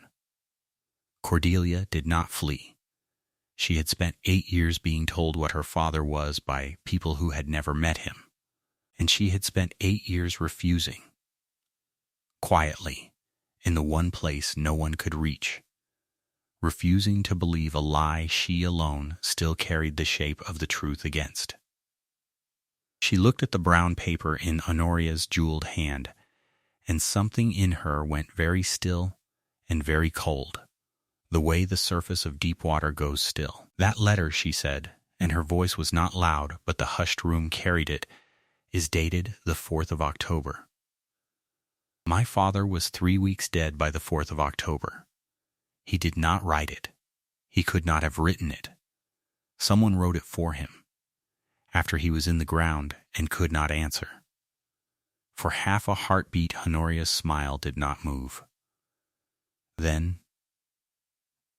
S1: Cordelia did not flee. She had spent 8 years being told what her father was by people who had never met him, and she had spent 8 years refusing, quietly, in the one place no one could reach, refusing to believe a lie she alone still carried the shape of the truth against. She looked at the brown paper in Honoria's jeweled hand, and something in her went very still and very cold, the way the surface of deep water goes still. That letter, she said, and her voice was not loud, but the hushed room carried it, is dated the 4th of October. My father was 3 weeks dead by the 4th of October. He did not write it. He could not have written it. Someone wrote it for him, after he was in the ground and could not answer. For half a heartbeat, Honoria's smile did not move. Then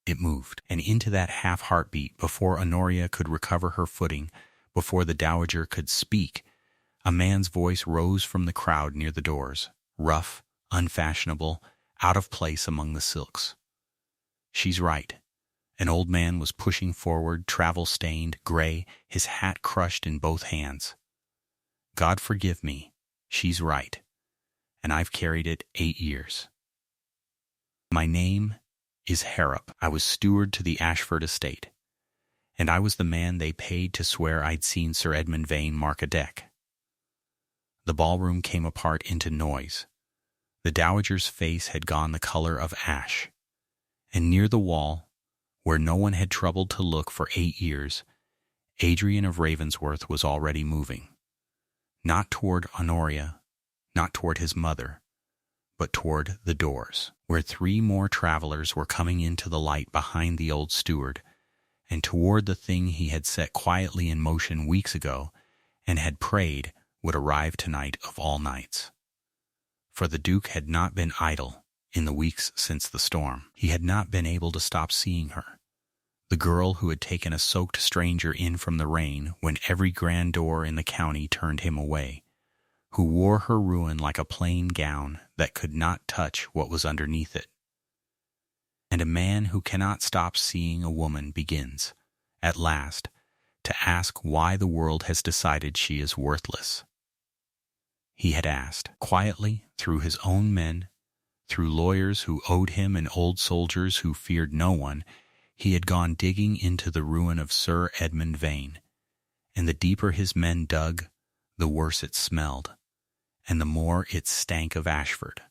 S1: it moved, and into that half heartbeat, before Honoria could recover her footing, before the dowager could speak, a man's voice rose from the crowd near the doors, rough, unfashionable, out of place among the silks. She's right. An old man was pushing forward, travel-stained, gray, his hat crushed in both hands. God forgive me, she's right, and I've carried it 8 years. My name is Harrop. I was steward to the Ashford estate, and I was the man they paid to swear I'd seen Sir Edmund Vane mark a deck. The ballroom came apart into noise. The dowager's face had gone the color of ash, and near the wall, where no one had troubled to look for 8 years, Adrian of Ravensworth was already moving, not toward Honoria, not toward his mother, but toward the doors, where 3 more travelers were coming into the light behind the old steward, and toward the thing he had set quietly in motion weeks ago and had prayed would arrive tonight of all nights. For the Duke had not been idle in the weeks since the storm. He had not been able to stop seeing her, the girl who had taken a soaked stranger in from the rain when every grand door in the county turned him away, who wore her ruin like a plain gown that could not touch what was underneath it. And a man who cannot stop seeing a woman begins, at last, to ask why the world has decided she is worthless. He had asked, quietly, through his own men, through lawyers who owed him and old soldiers who feared no one. He had gone digging into the ruin of Sir Edmund Vane, and the deeper his men dug, the worse it smelled, and the more it stank of Ashford.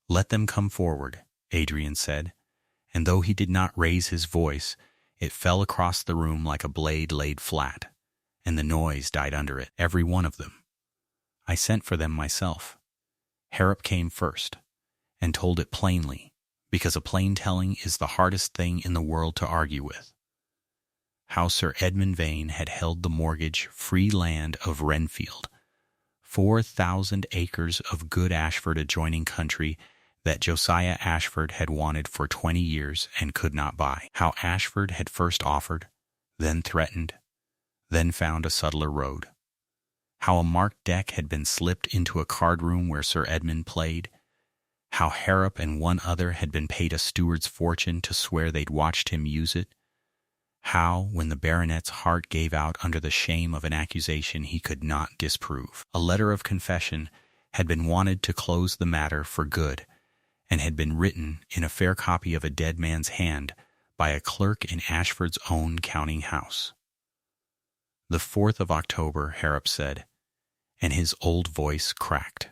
S1: "Let them come forward," Adrian said, and though he did not raise his voice, it fell across the room like a blade laid flat, and the noise died under it, every one of them. I sent for them myself. Harrop came first, and told it plainly, because a plain telling is the hardest thing in the world to argue with. How Sir Edmund Vane had held the mortgage free land of Renfield, 4,000 acres of good Ashford adjoining country that Josiah Ashford had wanted for 20 years and could not buy. How Ashford had first offered, then threatened, then found a subtler road. How a marked deck had been slipped into a card room where Sir Edmund played. How Harrop and one other had been paid a steward's fortune to swear they'd watched him use it. How, when the baronet's heart gave out under the shame of an accusation he could not disprove. A letter of confession had been wanted to close the matter for good, and had been written in a fair copy of a dead man's hand by a clerk in Ashford's own counting house. The 4th of October, Harrop said, and his old voice cracked.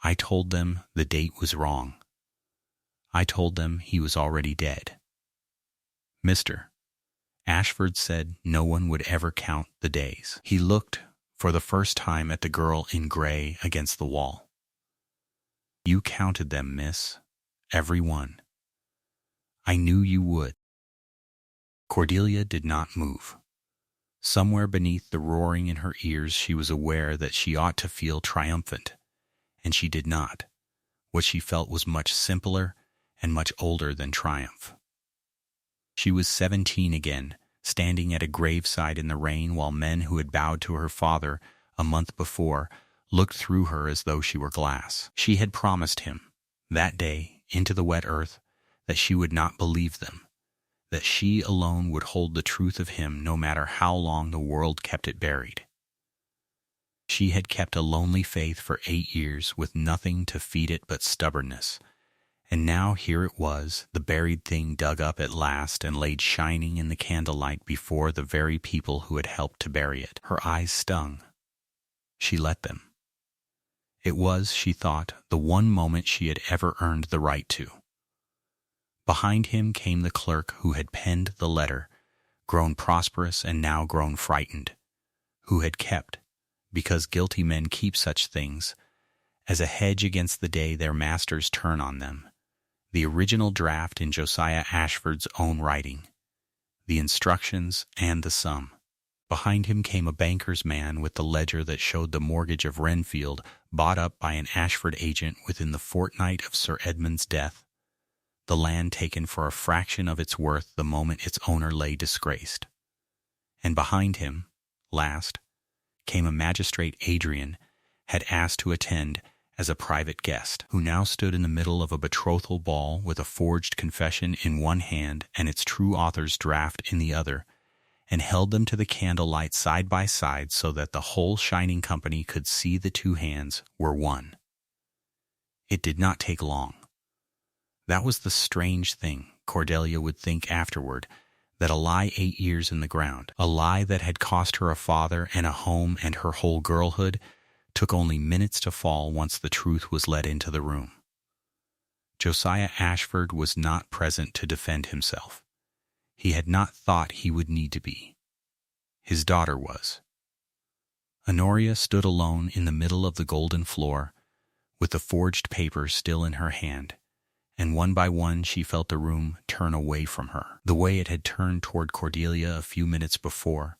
S1: I told them the date was wrong. I told them he was already dead. Mr. Ashford said no one would ever count the days. He looked for the first time at the girl in gray against the wall. You counted them, miss, every one. I knew you would. Cordelia did not move. Somewhere beneath the roaring in her ears she was aware that she ought to feel triumphant, and she did not. What she felt was much simpler and much older than triumph. She was 17 again, standing at a graveside in the rain while men who had bowed to her father a month before looked through her as though she were glass. She had promised him, that day, into the wet earth, that she would not believe them, that she alone would hold the truth of him no matter how long the world kept it buried. She had kept a lonely faith for 8 years with nothing to feed it but stubbornness, and now here it was, the buried thing dug up at last and laid shining in the candlelight before the very people who had helped to bury it. Her eyes stung. She let them. It was, she thought, the one moment she had ever earned the right to. Behind him came the clerk who had penned the letter, grown prosperous and now grown frightened, who had kept, because guilty men keep such things, as a hedge against the day their masters turn on them, the original draft in Josiah Ashford's own writing, the instructions and the sum. Behind him came a banker's man with the ledger that showed the mortgage of Renfield bought up by an Ashford agent within the fortnight of Sir Edmund's death, the land taken for a fraction of its worth the moment its owner lay disgraced. And behind him, last, came a magistrate Adrian had asked to attend as a private guest, who now stood in the middle of a betrothal ball with a forged confession in one hand and its true author's draft in the other, and held them to the candlelight side by side so that the whole shining company could see the two hands were one. It did not take long. That was the strange thing, Cordelia would think afterward, that a lie 8 years in the ground, a lie that had cost her a father and a home and her whole girlhood, took only minutes to fall once the truth was let into the room. Josiah Ashford was not present to defend himself. He had not thought he would need to be. His daughter was. Honoria stood alone in the middle of the golden floor, with the forged paper still in her hand, and one by one she felt the room turn away from her, the way it had turned toward Cordelia a few minutes before,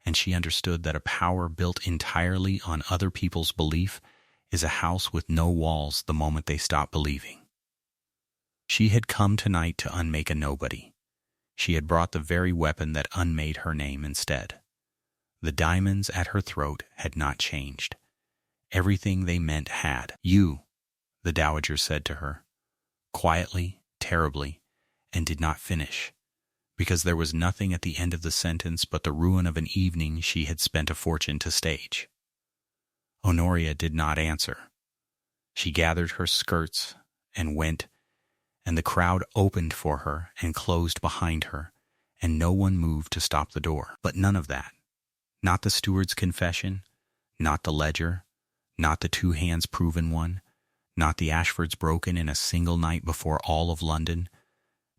S1: and she understood that a power built entirely on other people's belief is a house with no walls the moment they stop believing. She had come tonight to unmake a nobody. She had brought the very weapon that unmade her name instead. The diamonds at her throat had not changed. Everything they meant had. You, the dowager said to her, quietly, terribly, and did not finish, because there was nothing at the end of the sentence but the ruin of an evening she had spent a fortune to stage. Honoria did not answer. She gathered her skirts and went, and the crowd opened for her and closed behind her, and no one moved to stop the door. But none of that. Not the steward's confession, not the ledger, not the two hands proven one, not the Ashfords broken in a single night before all of London.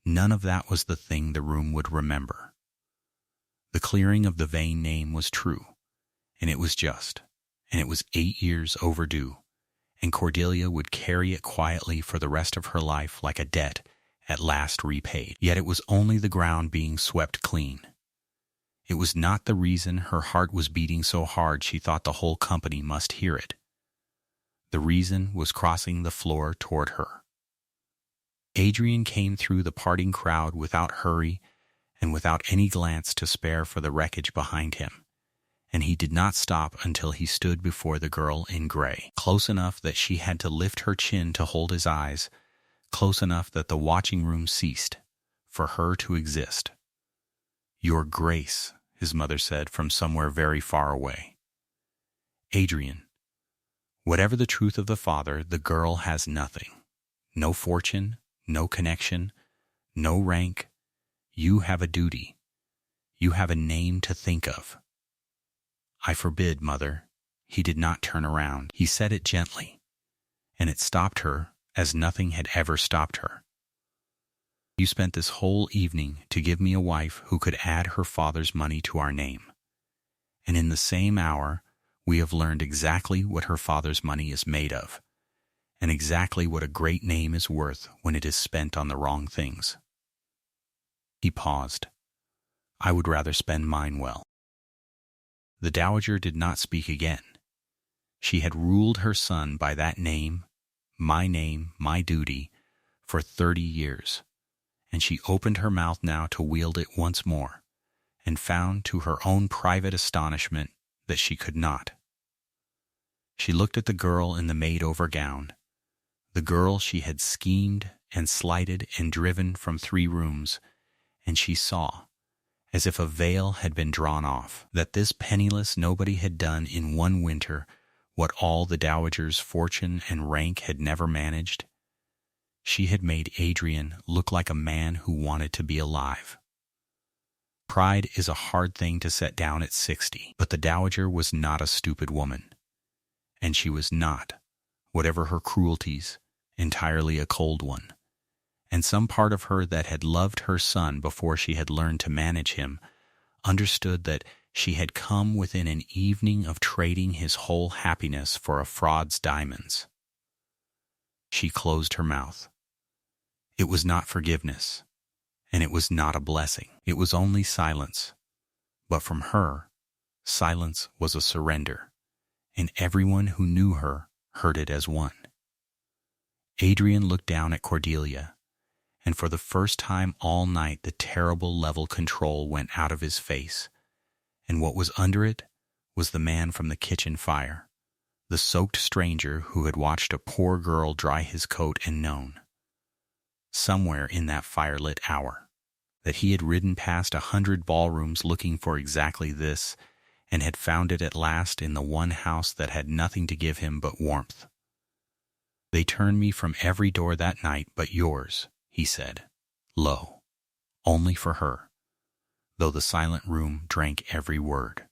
S1: None of that was the thing the room would remember. The clearing of the vain name was true, and it was just, and it was 8 years overdue, and Cordelia would carry it quietly for the rest of her life like a debt at last repaid. Yet it was only the ground being swept clean. It was not the reason her heart was beating so hard she thought the whole company must hear it. The reason was crossing the floor toward her. Adrian came through the parting crowd without hurry and without any glance to spare for the wreckage behind him, and he did not stop until he stood before the girl in gray, close enough that she had to lift her chin to hold his eyes, close enough that the watching room ceased, for her to exist. "Your Grace," his mother said from somewhere very far away. "Adrian, whatever the truth of the father, the girl has nothing. No fortune, no connection, no rank. You have a duty. You have a name to think of." "I forbid, mother." He did not turn around. He said it gently, and it stopped her as nothing had ever stopped her. "You spent this whole evening to give me a wife who could add her father's money to our name. And in the same hour, we have learned exactly what her father's money is made of, and exactly what a great name is worth when it is spent on the wrong things." He paused. "I would rather spend mine well." The dowager did not speak again. She had ruled her son by that name, my duty, for 30 years, and she opened her mouth now to wield it once more, and found to her own private astonishment that she could not. She looked at the girl in the made-over gown, the girl she had schemed and slighted and driven from 3 rooms, and she saw, as if a veil had been drawn off, that this penniless nobody had done in one winter what all the dowager's fortune and rank had never managed. She had made Adrian look like a man who wanted to be alive. Pride is a hard thing to set down at 60, but the dowager was not a stupid woman, and she was not, whatever her cruelties, entirely a cold one. And some part of her that had loved her son before she had learned to manage him understood that she had come within an evening of trading his whole happiness for a fraud's diamonds. She closed her mouth. It was not forgiveness, and it was not a blessing. It was only silence. But from her, silence was a surrender, and everyone who knew her heard it as one. Adrian looked down at Cordelia, and for the first time all night the terrible level control went out of his face, and what was under it was the man from the kitchen fire, the soaked stranger who had watched a poor girl dry his coat and known, somewhere in that firelit hour, that he had ridden past 100 ballrooms looking for exactly this, and had found it at last in the one house that had nothing to give him but warmth. "They turned me from every door that night but yours," he said, low, only for her, though the silent room drank every word.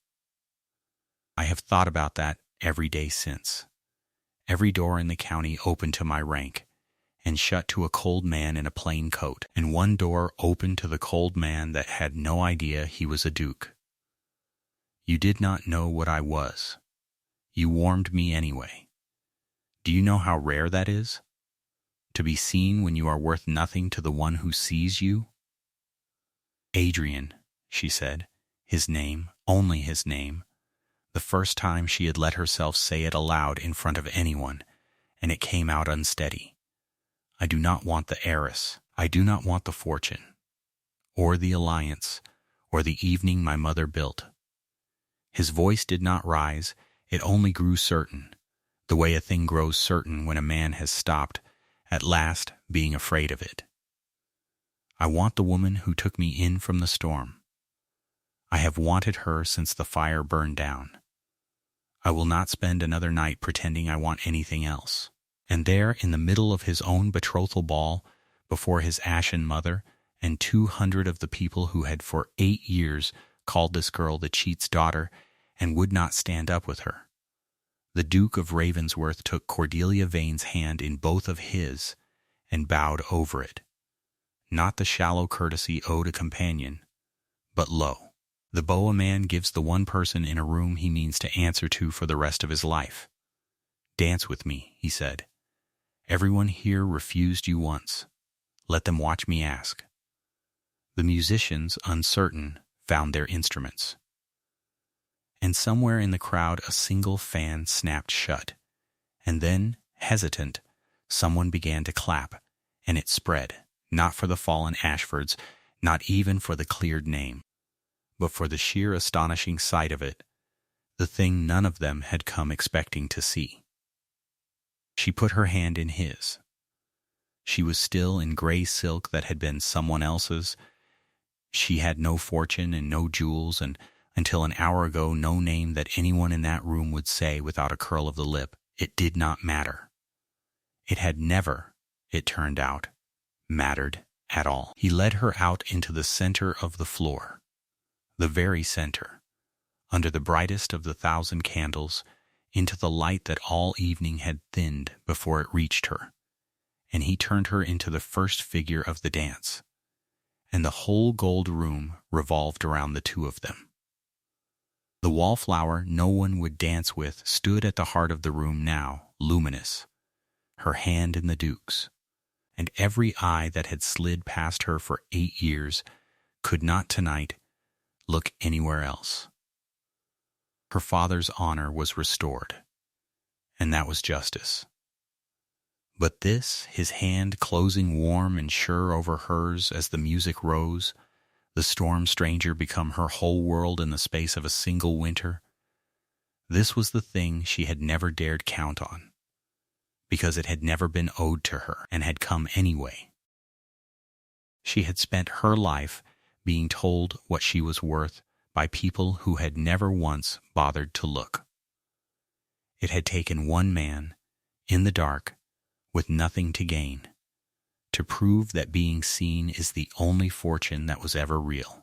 S1: "I have thought about that every day since. Every door in the county open to my rank, and shut to a cold man in a plain coat, and one door open to the cold man that had no idea he was a duke. You did not know what I was. You warmed me anyway. Do you know how rare that is? To be seen when you are worth nothing to the one who sees you?" "Adrian," she said, his name, only his name, the first time she had let herself say it aloud in front of anyone, and it came out unsteady. "I do not want the heiress. I do not want the fortune, or the alliance, or the evening my mother built." His voice did not rise, it only grew certain, the way a thing grows certain when a man has stopped, at last, being afraid of it. "I want the woman who took me in from the storm. I have wanted her since the fire burned down. I will not spend another night pretending I want anything else." And there, in the middle of his own betrothal ball, before his ashen mother and 200 of the people who had for 8 years called this girl the cheat's daughter and would not stand up with her, the Duke of Ravensworth took Cordelia Vane's hand in both of his and bowed over it. Not the shallow courtesy owed a companion, but lo, the bow a man gives the one person in a room he means to answer to for the rest of his life. "Dance with me," he said. "Everyone here refused you once. Let them watch me ask." The musicians, uncertain, found their instruments. And somewhere in the crowd a single fan snapped shut, and then, hesitant, someone began to clap, and it spread, not for the fallen Ashfords, not even for the cleared name, but for the sheer astonishing sight of it, the thing none of them had come expecting to see. She put her hand in his. She was still in gray silk that had been someone else's. She had no fortune and no jewels, and until an hour ago no name that anyone in that room would say without a curl of the lip. It did not matter. It had never, it turned out, mattered at all. He led her out into the center of the floor, the very center, under the brightest of the 1,000 candles, into the light that all evening had thinned before it reached her, and he turned her into the first figure of the dance, and the whole gold room revolved around the two of them. The wallflower no one would dance with stood at the heart of the room now, luminous, her hand in the Duke's, and every eye that had slid past her for 8 years could not tonight look anywhere else. Her father's honor was restored, and that was justice. But this, his hand closing warm and sure over hers as the music rose, the storm stranger become her whole world in the space of a single winter, this was the thing she had never dared count on, because it had never been owed to her and had come anyway. She had spent her life being told what she was worth by people who had never once bothered to look. It had taken one man, in the dark, with nothing to gain, to prove that being seen is the only fortune that was ever real.